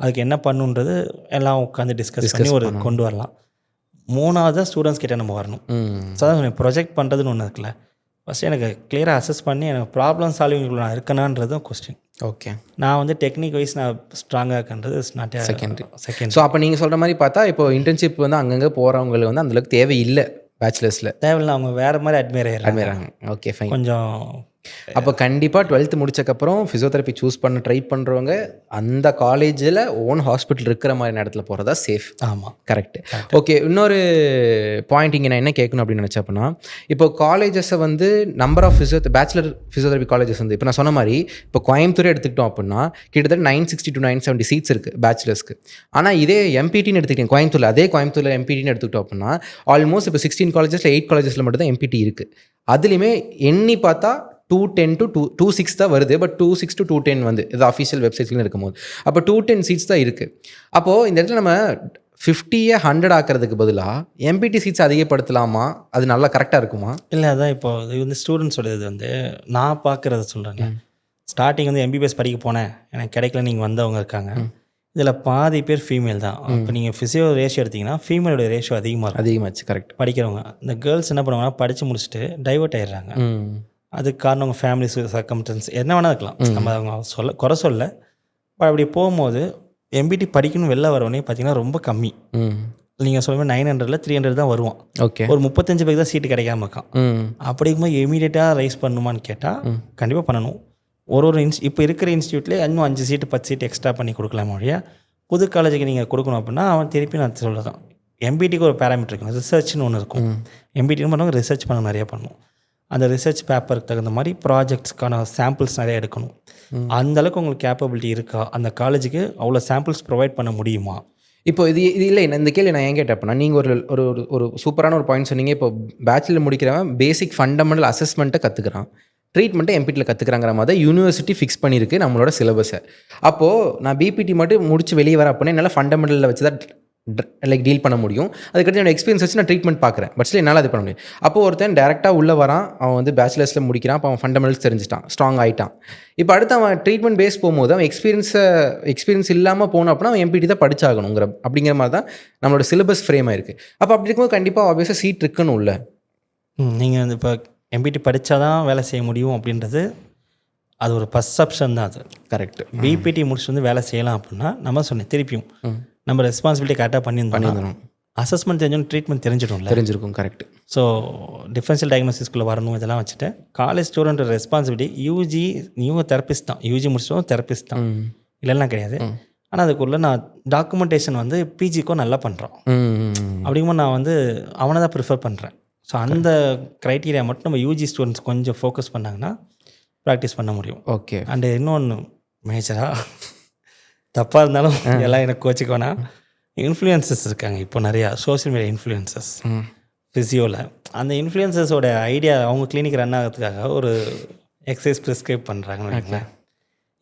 அதுக்கு என்ன பண்ணுன்றது எல்லாம் உட்காந்து டிஸ்கஸ் பண்ணி ஒரு கொண்டு வரலாம். மூணாவது ஸ்டூடெண்ட்ஸ் கிட்டே நம்ம வரணும். ஸோ அதான் ப்ரொஜெக்ட் பண்ணுறதுன்னு ஒன்று இருக்குல்ல, ஃபஸ்ட்டு எனக்கு கிளியராக அசஸ் பண்ணி எனக்கு ப்ராப்ளம் சால்விங் நான் இருக்கனான்றதும் கொஸ்டின். ஓகே. நான் வந்து டெக்னிக் வைஸ் நான் ஸ்ட்ராங்காக இருக்கின்றது நாட் செகண்ட். ஸோ அப்போ நீங்கள் சொல்கிற மாதிரி பார்த்தா இப்போ இன்டர்ன்ஷிப் வந்து அங்கங்கே போகிறவங்களுக்கு வந்து அந்தளவுக்கு தேவையில்லை, பேச்சுலர்ஸில் தேவையில்லை, அவங்க வேறு மாதிரி அட்மையர் ஆகிறாங்க. Okay fine. கொஞ்சம் அப்போ கண்டிப்பாக 12th முடிச்சக்கப்புறம் ஃபிசியோதெரப்பி சூஸ் பண்ண ட்ரை பண்ணுறவங்க அந்த காலேஜில் ஓன் ஹாஸ்பிட்டல் இருக்கிற மாதிரி இடத்துல போகிறதா சேஃப். ஆமாம், கரெக்ட். ஓகே, இன்னொரு பாயிண்ட் இங்கே நான் என்ன கேட்கணும் அப்படின்னு நினச்சேன் அப்படின்னா, இப்போ காலேஜஸை வந்து number of bachelor physiotherapy colleges வந்து இப்போ நான் சொன்ன மாதிரி இப்போ கோயம்புத்தூர் எடுத்துக்கிட்டோம் அப்படின்னா கிட்டத்தட்ட 960 to 970 சீட்ஸ் இருக்குது பேச்சுலர்ஸ்க்கு. ஆனால் இதே எம்பிடின்னு எடுத்துக்கிட்டேன் கோயம்புத்தூரில், அதே கோயம்புத்தூரில் எம்பிடின்னு எடுத்துக்கிட்டோம் அப்படின்னா ஆல்மோஸ்ட் இப்போ 16 காலேஜஸில் 8 காலேஜஸில் மட்டும் தான் எம்பிடி இருக்குது. அதுலேயுமே எண்ணி பார்த்தா 210 to 26 தான் வருது. பட் 26 to 210 வந்து இது அஃபிஷியல் வெப்சைட்ஸ்லாம் இருக்கும்போது அப்போ 210 சீட்ஸ் தான் இருக்குது. அப்போது இந்த இடத்துல நம்ம 50யை 100 ஆக்கிறதுக்கு பதிலாக எம்பிடி சீட்ஸ் அதிகப்படுத்தலாமா? அது நல்லா கரெக்டாக இருக்குமா? இல்லை, அதான் இப்போ இது வந்து ஸ்டூடெண்ட்ஸோட இது வந்து நான் பார்க்குறத சொல்கிறேங்க. ஸ்டார்டிங் வந்து எம்பிபிஎஸ் படிக்க போனேன், எனக்கு கிடைக்கல, நீங்கள் வந்தவங்க இருக்காங்க. இதில் பாதி பேர் ஃபீமேல் தான். இப்போ நீங்கள் ஃபிசியோ ரேஷியோ எடுத்திங்கன்னா ஃபீமேலோட ரேஷியோ அதிகமாச்சு. கரெக்ட். படிக்கிறவங்க இந்த கேர்ள்ஸ் என்ன பண்ணுவாங்கன்னா படித்து முடிச்சுட்டு டைவர்ட் ஆயிடுறாங்க. அதுக்கு காரணம் அவங்க ஃபேமிலி சர்க்கம்ஸ்டன்ஸ் என்ன வேணால் இருக்கலாம், நம்ம அவங்க குறை சொல்ல. அப்படி போகும்போது எம்பிடி படிக்கணும் வெளில வரவனே பார்த்தீங்கன்னா ரொம்ப கம்மி. நீங்கள் சொல்லுங்கள் 900ல் 300 தான் வருவான். ஓகே. ஒரு 35 பேருக்கு தான் சீட்டு கிடைக்காம இருக்கான். அப்படிங்கும்போது இமீடியட்டாக ரைஸ் பண்ணுமான்னு கேட்டால் கண்டிப்பாக பண்ணணும். ஒரு இப்போ இருக்கிற இன்ஸ்டியூட்லேயே இன்னும் 5 சீட்டு 10 சீட்டு எக்ஸ்ட்ரா பண்ணி கொடுக்கலாம் வழியா. புது காலேஜுக்கு நீங்கள் கொடுக்கணும் அப்படின்னா அவன் திருப்பி நான் சொல்லுதான் எம்பிடிக்கு ஒரு பேராமீட்டர் இருக்கணும், ரிசர்ச்னு ஒன்று இருக்கும். எம்பிடின்னு பண்ணுவாங்க, ரிசர்ச் பண்ண நிறையா பண்ணணும். அந்த ரிசர்ச் பேப்பருக்கு தகுந்த மாதிரி ப்ராஜெக்ட்ஸ்க்கான சாம்பிள்ஸ் நிறையா எடுக்கணும். அந்தளவுக்கு உங்களுக்கு கேப்பபிலிட்டி இருக்கா? அந்த காலேஜுக்கு அவ்வளோ சாம்பிள்ஸ் ப்ரொவைட் பண்ண முடியுமா? இப்போ இது இல்லை, இந்த கேள்வி நான் ஏன் கேட்டேன் அப்படின்னா, நீங்கள் ஒரு ஒரு சூப்பரான ஒரு பாயிண்ட் சொன்னீங்க. இப்போ பேச்சுலர் முடிக்கிறவன் பேசிக் ஃபண்டமெண்டல் அசஸ்மெண்ட்டை கற்றுக்குறான், ட்ரீட்மெண்ட்டை எம்பிடியில் கற்றுக்குறாங்கிற மாதிரி யூனிவர்சிட்டி ஃபிக்ஸ் பண்ணியிருக்கு நம்மளோட சிலபஸை. அப்போது நான் பிபிடி மட்டும் முடிச்சு வெளியே வர அப்படின்னா என்னால் ஃபண்டமெண்டலில் வச்சு தான் லைக் டீல் பண்ண முடியும். அதுக்கடுத்து என்னோட எக்ஸ்பீரியன்ஸ் வச்சு நான் ட்ரீட்மெண்ட் பார்க்குறேன். பட் ஸ்டில் என்னால் அது பண்ண முடியும். அப்போது ஒருத்தன் டேரெக்டாக உள்ளே வரான், அவன் வந்து பேச்சுலர்ஸில் முடிக்கிறான், அப்போ அவன் ஃபண்டமெண்டல்ஸ் தெரிஞ்சிட்டான், ஸ்ட்ராங் ஆகிட்டான். இப்போ அடுத்து அவன் ட்ரீட்மெண்ட் பேஸ் போகும்போது அவன் எக்ஸ்பீரியன்ஸ் இல்லாமல் போனோம் அப்படின்னா அவன் எம்பிடி தான் படிச்சாகணுங்கிற அப்படிங்கிற மாதிரி தான் நம்மளோட சிலபஸ் ஃப்ரேமாக இருக்குது. அப்போ அப்படி இருக்கும்போது கண்டிப்பாக ஆப்வியஸாக சீட் இருக்கணும்ல. நீங்கள் வந்து இப்போ எம்பிடி படித்தா தான் வேலை செய்ய முடியும் அப்படின்றது அது ஒரு பர்செப்ஷன் தான். அது கரெக்ட். பிபிடி முடிச்சுட்டு வந்து வேலை செய்யலாம் அப்படின்னா நம்ம சொன்னேன் திருப்பியும் நம்ம ரெஸ்பான்சிபிலிட்டி கரெக்டாக பண்ணியிருந்தோம். அசஸ்மெண்ட் தெரிஞ்சோம், ட்ரீட்மெண்ட் தெரிஞ்சிருக்கும். கரெக்ட். ஸோ டிஃபரன்ஷியல் டயக்னோசிஸ்குள்ளே வரணும், இதெல்லாம் வச்சுட்டு காலேஜ் ஸ்டூடெண்ட் ரெஸ்பான்சிபிலிட்டி. யூஜி நீங்க தெரப்பிஸ்ட் தான், யூஜி முடிச்சோம் தெரப்பிஸ்ட் தான், இல்லைலாம் கிடையாது. ஆனால் அதுக்குள்ளே நான் டாக்குமெண்டேஷன் வந்து பிஜிக்கும் நல்லா பண்ணுறோம். அப்படிங்கும்போது நான் வந்து அவனை தான் ப்ரிஃபர் பண்ணுறேன். ஸோ அந்த க்ரைட்டீரியா மட்டும் நம்ம யூஜி ஸ்டூடெண்ட்ஸ் கொஞ்சம் ஃபோக்கஸ் பண்ணாங்கன்னா ப்ராக்டிஸ் பண்ண முடியும். ஓகே. அண்டு இன்னொன்று மேஜராக தப்பாக இருந்தாலும் எல்லாம் எனக்கு கோச்சிக்க வேணாம், இன்ஃப்ளூயன்சஸ் இருக்காங்க இப்போ நிறையா சோஷியல் மீடியா இன்ஃப்ளூயன்சஸ் ஃபிசியோவில். அந்த இன்ஃப்ளூயன்சஸோட ஐடியா அவங்க கிளினிக் ரன் ஆகிறதுக்காக ஒரு எக்ஸசைஸ் ப்ரிஸ்கிரைப் பண்ணுறாங்கன்னு வைங்களேன்.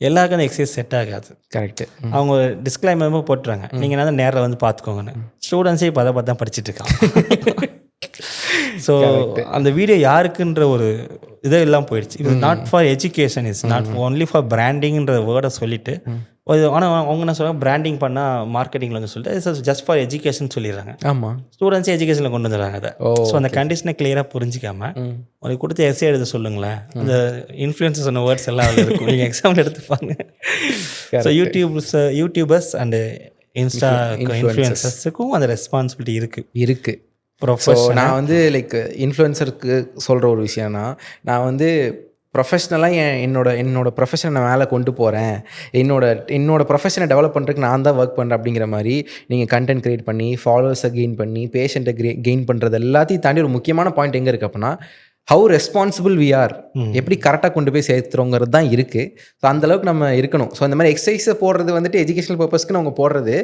எல்லாருக்கும் அந்த எக்ஸசைஸ் செட் ஆகாது. கரெக்டு. அவங்க டிஸ்க்ளைமர் போட்டுறாங்க, நீங்கள் என்ன நேரில் வந்து பார்த்துக்கோங்கன்னு. ஸ்டூடெண்ட்ஸே இப்போ அதை பார்த்து தான் படிச்சுட்டு இருக்காங்க. ஸோ அந்த வீடியோ யாருக்குன்ற ஒரு இதே எல்லாம் போயிடுச்சு. இது not for education, it's not only for பிராண்டிங்ன்ற வேர்டை சொல்லிட்டு. ஆனால் அவங்க என்ன சொல்கிறாங்க, பிராண்டிங் பண்ணால் மார்க்கெட்டிங்கில் வந்து சொல்லிட்டு இட்ஸ் ஜஸ்ட் ஃபார் எஜுகேஷன் சொல்லிடுறாங்க. ஆமாம், ஸ்டூடெண்ட்ஸே எஜுகேஷனில் கொண்டு வந்துடுறாங்க அதை. ஸோ அந்த கண்டிஷனை கிளியராக புரிஞ்சிக்காமல் உங்களுக்கு கொடுத்து எஸ்ஏ எழுத சொல்லுங்களேன். இந்த இன்ஃப்ளூயன்சஸ் சொன்ன வேர்ட்ஸ் எல்லாம் இருக்கும், நீங்கள் எக்ஸாம்பிள் எடுத்துப்பாங்க. ஸோ யூடியூபர்ஸ் அண்டு இன்ஸ்டா இன்ஃப்ளூயன்சஸுக்கும் அந்த ரெஸ்பான்சிபிலிட்டி இருக்குது. நான் வந்து லைக் இன்ஃப்ளூயன்சருக்கு சொல்கிற ஒரு விஷயம்னா, நான் வந்து ப்ரொஃபஷ்னலாக என்னோட ப்ரொஃபஷனை நான் மேலே கொண்டு போகிறேன், என்னோட ப்ரொஃபஷனை டெவலப் பண்ணுறதுக்கு நான் தான் ஒர்க் பண்ணுறேன் அப்படிங்கிற மாதிரி நீங்கள் கண்டென்ட் க்ரியேட் பண்ணி ஃபாலோவர்ஸை கெயின் பண்ணி பேஷண்ட்டை கெயின் பண்ணுறது எல்லாத்தையும் தாண்டி ஒரு முக்கியமான பாயிண்ட் எங்கே இருக்குது அப்படின்னா ஹவு ரெஸ்பான்சிபிள் வி ஆர், எப்படி கரெக்டாக கொண்டு போய் சேர்த்துறோங்கிறது தான் இருக்குது. ஸோ அந்தளவுக்கு நம்ம இருக்கணும். ஸோ இந்த மாதிரி எக்ஸசைஸை போடுறது வந்துட்டு எஜுகேஷனல் பர்பஸ்க்குன்னு அவங்க போடுறது,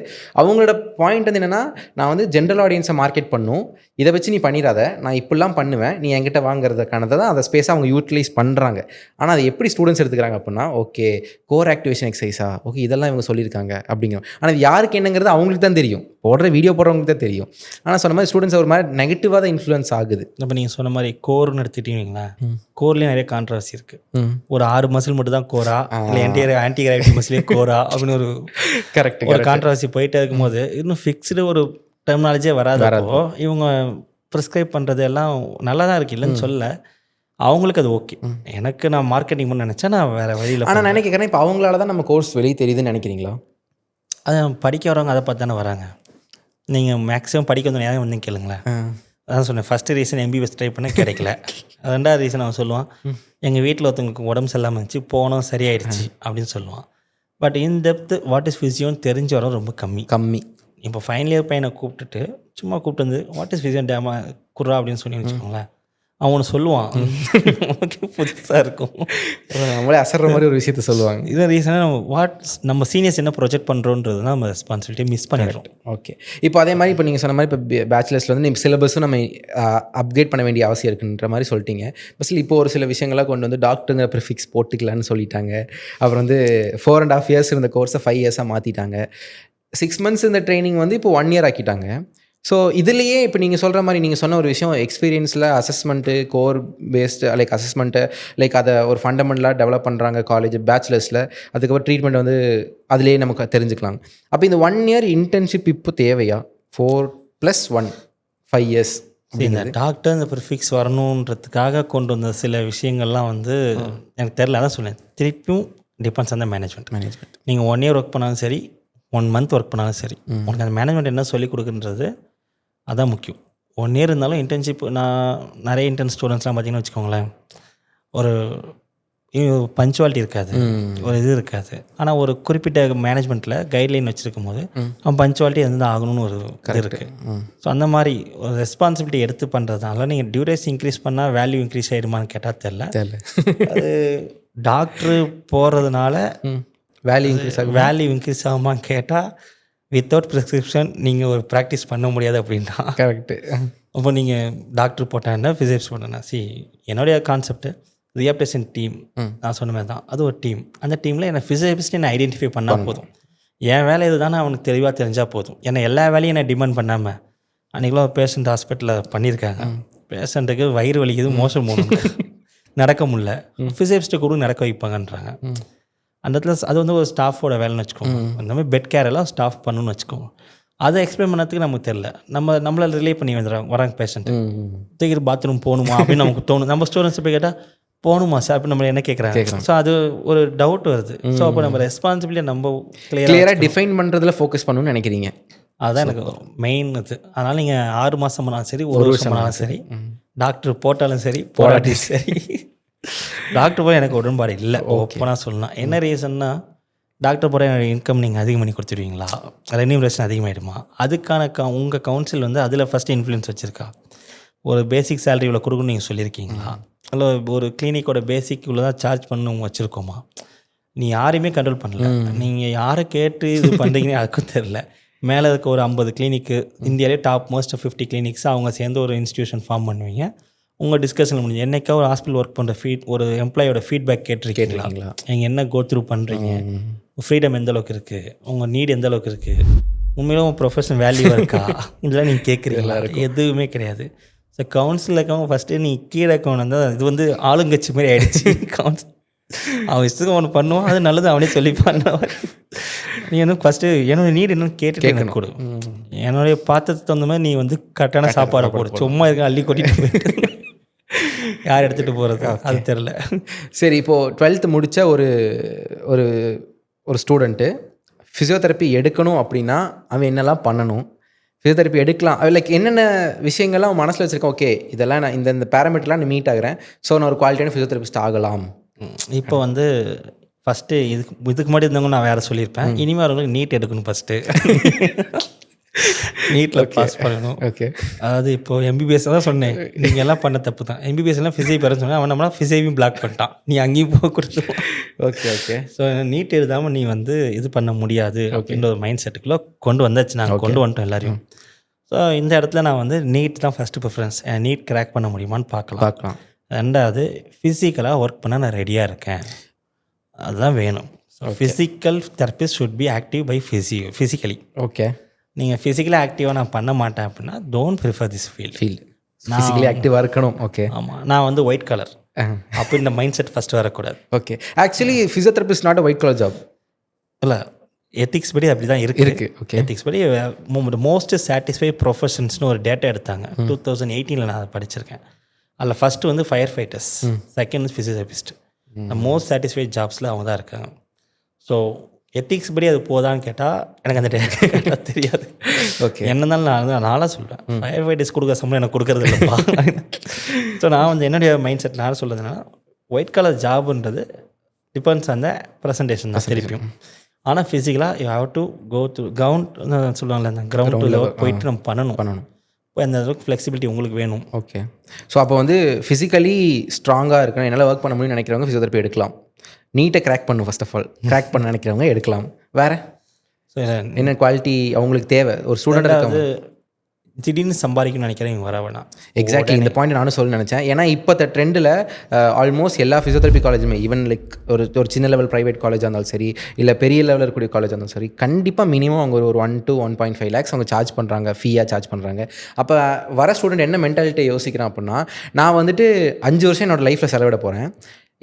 அவங்களோட பாயிண்ட் வந்து என்னென்னா, நான் வந்து ஜென்ரல் ஆடியன்ஸை மார்க்கெட் பண்ணும், இதை வச்சு நீ பண்ணிடாத, நான் இப்படிலாம் பண்ணுவேன், நீ என்கிட்ட வாங்குறதுக்கானதை தான் அந்த ஸ்பேஸை அவங்க யூட்டிலைஸ் பண்ணுறாங்க. ஆனால் அதை எப்படி ஸ்டூடெண்ட்ஸ் எடுத்துக்கிறாங்க அப்படின்னா, ஓகே கோர் ஆக்டிவேஷன் எக்ஸசைஸா, ஓகே இதெல்லாம் இவங்க சொல்லியிருக்காங்க அப்படிங்கிறோம். ஆனால் இது யாருக்கு என்னங்கிறது அவங்களுக்கு தான் தெரியும், போடுற வீடியோ போடுறவங்களுக்கு தான் தெரியும். ஆனால் சொன்ன மாதிரி ஸ்டூடெண்ட்ஸ் ஒரு மாதிரி நெகட்டிவாக தான் இன்ஃப்ளூயன்ஸ் ஆகுது. இப்போ நீங்கள் சொன்ன மாதிரி கோர்னு எடுத்துட்டீங்களா, கோர்லேயும் நிறைய கான்ட்ரவர்சி இருக்குது. ஒரு 6 மசில் மட்டும் தான் கோரா, இல்லை என்டையர் ஆன்டி கிராவிட்டி மசிலே கோரா அப்படின்னு ஒரு கரெக்ட் ஒரு கான்ட்ரவர்சி போயிட்டே இருக்கும்போது இன்னும் ஃபிக்ஸ்டு ஒரு டெர்மினாலஜியே வராதப்போ இவங்க ப்ரிஸ்கிரைப் பண்ணுறது எல்லாம் நல்லா தான் இருக்குது, இல்லைன்னு சொல்ல. அவங்களுக்கு அது ஓகே. எனக்கு நான் மார்க்கெட்டிங் பண்ண நினச்சா நான் வேறு வழியில். ஆனால் நினைக்கிறேன் இப்போ அவங்களால தான் நம்ம கோர்ஸ் வெளியே தெரியுதுன்னு நினைக்கிறீங்களா? அது படிக்க வரவங்க அதை பார்த்து தானே வராங்க. நீங்கள் மேக்ஸிமம் படிக்க வந்து நேரம் வந்து கேளுங்களேன். அதான் சொன்னேன், ஃபஸ்ட்டு ரீசன் எம்பிபிஎஸ் ட்ரை பண்ண கிடைக்கல. 2வது ரீசன் அவன் சொல்லுவான், எங்கள் வீட்டில் ஒருத்தவங்களுக்கு உடம்பு சரியில்லாமல் இருந்துச்சு, போனோம் சரியாயிடுச்சு அப்படின்னு சொல்லுவான். But in depth what is ஃபிசியோன்னு தெரிஞ்சு வரோம் ரொம்ப கம்மி. இப்போ ஃபைனல் இயர் பையனை கூப்பிட்டுட்டு சும்மா கூப்பிட்டு வந்து வாட் இஸ் ஃபிசியோன் டேமா குர்ரா அப்படின்னு சொல்லி வச்சுக்கோங்களேன், அவனு சொல்லுவான். புதுசாக இருக்கும், நம்மளே அசர்ற மாதிரி ஒரு விஷயத்த சொல்லுவாங்க. இதான் ரீசனாக நம்ம சீனியர்ஸ் என்ன ப்ரொஜெக்ட் பண்ணுறோன்றது தான் நம்ம ரெஸ்பான்சிபிலிட்டி மிஸ் பண்ணிடுறோம். ஓகே, இப்போ அதே மாதிரி இப்போ நீங்கள் சொன்ன மாதிரி இப்போ பேச்சுலர்ஸில் வந்து நம்ம சிலபஸும் நம்ம அப்டேட் பண்ண வேண்டிய அவசியம் இருக்குன்ற மாதிரி சொல்லிட்டீங்க. பஸ்ல இப்போ ஒரு சில விஷயங்கள்லாம் கொண்டு வந்து டாக்டருங்கிற ப்ரிஃபிக்ஸ் போட்டுக்கலான்னு சொல்லிட்டாங்க. அப்புறம் வந்து 4.5 years இருந்த கோர்ஸை 5 yearsஆக மாற்றிட்டாங்க. 6 months இந்த ட்ரைனிங் வந்து இப்போ 1 year ஆக்கிட்டாங்க. ஸோ இதுலேயே இப்போ நீங்கள் சொல்கிற மாதிரி நீங்கள் சொன்ன ஒரு விஷயம் எக்ஸ்பீரியன்ஸில் assessment core based like assessment like அதை ஒரு ஃபண்டமெண்டலாக டெவலப் பண்ணுறாங்க காலேஜ் பேச்சுலர்ஸில். அதுக்கப்புறம் ட்ரீட்மெண்ட் வந்து அதுலேயே நமக்கு தெரிஞ்சுக்கலாம். அப்போ இந்த 1 year இன்டர்ன்ஷிப் இப்போ தேவையா? 4+1 5 years இந்த டாக்டர் இந்த ப்ரிஃபிக்ஸ் வரணுன்றதுக்காக கொண்டு வந்த சில விஷயங்கள்லாம் வந்து எனக்கு தெரில. அதான் சொன்னேன், திருப்பியும் டிபெண்ட்ஸ் ஆன் த மேனேஜ்மெண்ட். நீங்கள் 1 year ஒர்க் பண்ணாலும் சரி, 1 month ஒர்க் பண்ணாலும் சரி, உங்களுக்கு அந்த மேனேஜ்மெண்ட் என்ன சொல்லிக் கொடுக்குன்றது அதான் முக்கியம். 1 year இருந்தாலும் இன்டர்ன்ஷிப், நான் நிறைய இன்டர்ன் ஸ்டூடெண்ட்ஸ்லாம் பார்த்தீங்கன்னு வச்சுக்கோங்களேன், ஒரு பஞ்சுவாலிட்டி இருக்காது, ஒரு இது இருக்காது. ஆனால் ஒரு குறிப்பிட்ட மேனேஜ்மெண்ட்டில் கைட்லைன் வச்சுருக்கும் போது அவன் பஞ்சுவாலிட்டி வந்து ஆகணும்னு ஒரு இது இருக்குது. ஸோ அந்த மாதிரி ஒரு ரெஸ்பான்சிபிலிட்டி எடுத்து பண்ணுறதுனால நீங்கள் டியூரேஷன் இன்க்ரீஸ் பண்ணால் வேல்யூ இன்க்ரீஸ் ஆகிடுமான்னு கேட்டால் தெரில. அது டாக்டரு போகிறதுனால வேல்யூ இன்க்ரீஸ் ஆகுமான்னு கேட்டால் வித்தவுட் ப்ரிஸ்கிரிப்ஷன் நீங்கள் ஒரு ப்ராக்டிஸ் பண்ண முடியாது அப்படின்னா கரெக்டு. அப்போ நீங்கள் டாக்டர் போட்டாங்கன்னா ஃபிசிக்ஸ் போட்டேன்னா என்னுடைய கான்செப்ட்டு ரியாப்டேஷன் டீம். நான் சொன்ன மாதிரி தான் அது ஒரு டீம். அந்த டீமில் என்னை ஃபிசியோதெரபிஸ்ட் என்னை ஐடென்டிஃபை பண்ணால் போதும். என் வேலை இது தானே அவனுக்கு தெளிவாக தெரிஞ்சால் போதும். ஏன்னா எல்லா வேலையும் என்னை டிமாண்ட் பண்ணாமல் அன்றைக்கெலாம் ஒரு பேஷண்ட் ஹாஸ்பிட்டலில் பண்ணியிருக்காங்க. பேஷண்ட்டுக்கு வயிறு வலிக்குது, மோஷன் போகணும், நடக்க முடியல, ஃபிசியோதெரபிஸ்ட்டை கூட நடக்க வைப்பாங்கன்றாங்க. அந்த இடத்துல அது வந்து ஒரு ஸ்டாஃபோட வேலைன்னு வச்சுக்கோங்க. அந்த மாதிரி பெட் கேர் எல்லாம் ஸ்டாஃப் பண்ணணும்னு வச்சுக்கோங்க. அதை எக்ஸ்பிளைன் பண்ணதுக்கு நமக்கு தெரியல. நம்மளை ரிலே பண்ணி வராங்க பேஷண்ட்டு, தூக்கிட்டு பாத்ரூம் போகணுமா அப்படின்னு நமக்கு தோணும். நம்ம ஸ்டூடெண்ட்ஸ் போய் கேட்டால் போகணுமா சார் அப்படின்னு நம்ம என்ன கேட்குறாங்க. ஸோ அது ஒரு டவுட் வருது. ஸோ அப்போ நம்ம ரெஸ்பான்சிபிலிட்டி நம்ம கிளியராக டிஃபைன் பண்ணுறதுல ஃபோக்கஸ் பண்ணணும்னு நினைக்கிறீங்க. அதுதான் எனக்கு மெயின் இது. அதனால் நீங்கள் 6 மாதம் பண்ணாலும் சரி, 1 வருஷம் பண்ணாலும் சரி, டாக்டர் போட்டாலும் சரி போராட்டி சரி, டாக்டர் போய் எனக்கு உடன்பாடு இல்லை ஓப்பனாக சொல்லலாம். என்ன ரீசன்னா, டாக்டர் போகிற இன்கம் நீங்கள் அதிகம் பண்ணி கொடுத்துருவீங்களா, ரெனியூரேஷன் அதிகமாகிடுமா, அதுக்கான உங்கள் கவுன்சில் வந்து அதில் ஃபஸ்ட்டு இன்ஃப்ளூயன்ஸ் வச்சுருக்கா, ஒரு பேசிக் சேலரி இவ்வளோ கொடுக்கணும்னு நீங்கள் சொல்லியிருக்கீங்களா, இல்லை ஒரு கிளினிக்கோட பேசிக் இவ்வளோ தான் சார்ஜ் பண்ணணும் வச்சுருக்கோமா. நீ யாரையுமே கண்ட்ரோல் பண்ணல. நீங்கள் யாரை கேட்டு இது பண்ணுறீங்கன்னு யாருக்கும் தெரில. மேலே இருக்க ஒரு 50 கிளினிக்கு, இந்தியாவிலே டாப் மோஸ்ட் 50 கிளினிக்ஸ் அவங்க சேர்ந்து ஒரு இன்ஸ்டியூஷன் ஃபார்ம் பண்ணுவீங்க. உங்கள் டிஸ்கஷன் முடிஞ்சு என்றைக்கா ஒரு ஹாஸ்பிட்டல் ஒர்க் பண்ணுற ஒரு எம்ப்ளாயோட ஃபீட்பேக் கேட்டிருக்கீங்களா, நீங்கள் என்ன கோ த்ரூ பண்ணுறீங்க, ஃப்ரீடம் எந்த அளவுக்கு இருக்குது, உங்கள் நீட் எந்த அளவுக்கு இருக்குது, உண்மையிலும் உங்கள் ப்ரொஃபஷனல் வேல்யூவாக இருக்கா, இதெல்லாம் நீங்கள் கேட்குறீங்களா, எதுவுமே கிடையாது. ஸோ கவுன்சிலில் இருக்கவங்க ஃபஸ்ட்டு நீ கீழே இருக்கவன் வந்தால் இது வந்து ஆளுங்கட்சி மாதிரி ஆகிடுச்சு. கவுன்சில் அவன் இஷ்டத்துக்கு அவனை பண்ணுவான், அது நல்லது அவனே சொல்லி பண்ண. நீ வந்து ஃபஸ்ட்டு என்னோட நீட் என்னன்னு கேட்டு கொடு, என்னுடைய பாத்திரத்துக்கு தகுந்த மாதிரி நீ வந்து கரெக்டான சாப்பாடை போடு, சும்மா இருக்க அள்ளி கொட்டிட்டு போயிட்டு யார் எடுத்துகிட்டு போகிறது அது தெரில. சரி, இப்போது 12th முடித்த ஒரு ஒரு ஒரு ஸ்டூடெண்ட்டு ஃபிசியோதெரப்பி எடுக்கணும் அப்படின்னா அவன் என்னெல்லாம் பண்ணணும், ஃபிசியோதெரப்பி எடுக்கலாம் லைக் என்னென்ன விஷயங்கள்லாம் அவன் மனசில் வச்சுருக்கேன், ஓகே இதெல்லாம் நான் இந்த பேராமீட்டர்லாம் நான் மீட் ஆகிறேன், ஸோ நான் ஒரு குவாலிட்டியான ஃபிசியோதெரபிஸ்ட் ஆகலாம். இப்போ வந்து ஃபஸ்ட்டு இதுக்கு முன்னாடி இருந்தவங்க நான் வேறு சொல்லியிருப்பேன். இனிமேல் அவங்களுக்கு நீட் எடுக்கணும் ஃபஸ்ட்டு. நீட்டில் பாஸ் பண்ணணும். ஓகே. அதாவது இப்போ எம்பிபிஎஸ் தான் சொன்னேன், நீங்கள் எல்லாம் பண்ண தப்பு தான். எம்பிபிஎஸ்லாம் ஃபிசிஐ பெற சொன்னேன், அவன் நம்மளாம் ஃபிசிஐயும் பிளாக் பண்ணிட்டான், நீ அங்கேயும் போக கொடுத்து. Okay okay. ஸோ நீட் எழுதாமல் நீ வந்து இது பண்ண முடியாது அப்படின்ற ஒரு மைண்ட் செட்டுக்குள்ளே கொண்டு வந்தாச்சு. நாங்கள் கொண்டு வந்துட்டோம் எல்லாரையும். ஸோ இந்த இடத்துல நான் வந்து நீட் தான் ஃபஸ்ட்டு ப்ரிஃபரன்ஸ். நீட் கிராக் பண்ண முடியுமான்னு பார்க்கலாம். ரெண்டாவது ஃபிசிக்கலாக ஒர்க் பண்ண நான் ரெடியாக இருக்கேன், அதுதான் வேணும். So physical therapist should be active by physically. Okay. நீங்கள் ஃபிசிக்கலாக ஆக்டிவாக நான் பண்ண மாட்டேன் அப்படின்னா don't prefer this field. Physically ஆக்டிவாக இருக்கணும். ஓகே. ஆமாம், நான் வந்து ஒயிட் கலர் அப்போ இந்த மைண்ட் செட் ஃபஸ்ட்டு வரக்கூடாது. Okay. Actually physiotherapist not a white colour job இல்லை, எத்திக்ஸ் படி அப்படி தான் இருக்குது. ஓகே. எத்திக்ஸ் படி மோஸ்ட் சாட்டிஸ்ஃபைட் ப்ரொஃபஷன்ஸ்னு ஒரு டேட்டா எடுத்தாங்க 2018. நான் அதை படிச்சிருக்கேன். அதில் ஃபஸ்ட்டு வந்து firefighters, second physiotherapist. Most satisfied ஜாப்ஸில் அவங்க தான் இருக்காங்க. ஸோ எத்திக்ஸ் படி அது போதான்னு கேட்டால் எனக்கு அந்த டேட்டா தெரியாது. ஓகே. என்னன்னாலும் நானாக சொல்லுவேன், ஃபயர் ஃபைட்டர்ஸ் கொடுக்குற சம்பளம் எனக்கு கொடுக்குறது இல்லைப்பா. ஸோ நான் வந்து என்னுடைய மைண்ட் செட் நான் சொல்லுறதுன்னா, ஒயிட் கலர் ஜாப்ன்றது டிபெண்ட்ஸ் அந்த ப்ரெசன்டேஷன் தான் திருப்பியும். ஆனால் ஃபிசிக்கலாக you have to go to ground சொல்லுவாங்கல்ல, அந்த கிரவுண்ட் டு லெவல் போயிட்டு நம்ம பண்ணணும். அந்த அளவுக்கு ஃப்ளெக்சிபிலிட்டி உங்களுக்கு வேணும். ஓகே. ஸோ அப்போ வந்து ஃபிசிக்கலி ஸ்ட்ராங்காக இருக்கணும், என்னால் ஒர்க் பண்ண முடியும்னு நினைக்கிறவங்க ஃபிசியோதெரப்பி எடுக்கலாம். நீட்டை கிராக் பண்ணும், ஃபர்ஸ்ட் ஆஃப் ஆல் கிராக் பண்ண நினைக்கிறவங்க எடுக்கலாம். வேறு என்ன குவாலிட்டி அவங்களுக்கு தேவை ஒரு ஸ்டூடெண்ட் இருக்காங்க? திடீர்னு சம்பாதிக்கணும்னு நினைக்கிறேன் வர வேணாம். எக்ஸாக்ட்லி இந்த பாயிண்ட் நானும் சொல்ல நினச்சேன். ஏன்னா இப்போ ட்ரெண்டில் ஆல்மோஸ்ட் எல்லா ஃபிசியோதெரப்பி காலேஜுமே, ஈவன் லைக் ஒரு சின்ன லெவல் ப்ரைவேட் காலேஜாக இருந்தாலும் சரி, இல்லை பெரிய லெவலில் இருக்கக்கூடிய காலேஜாக இருந்தாலும் சரி, கண்டிப்பாக மினிமம் அவங்க ஒரு 1 to 1.5 lakhs அவங்க சார்ஜ் பண்ணுறாங்க, ஃபீயாக சார்ஜ் பண்ணுறாங்க. அப்போ வர ஸ்டூடெண்ட் என்ன மென்டாலிட்டியை யோசிக்கிறான் அப்படின்னா, நான் வந்துட்டு 5 வருஷம் என்னோடய லைஃப்பில் செலவிட போகிறேன்.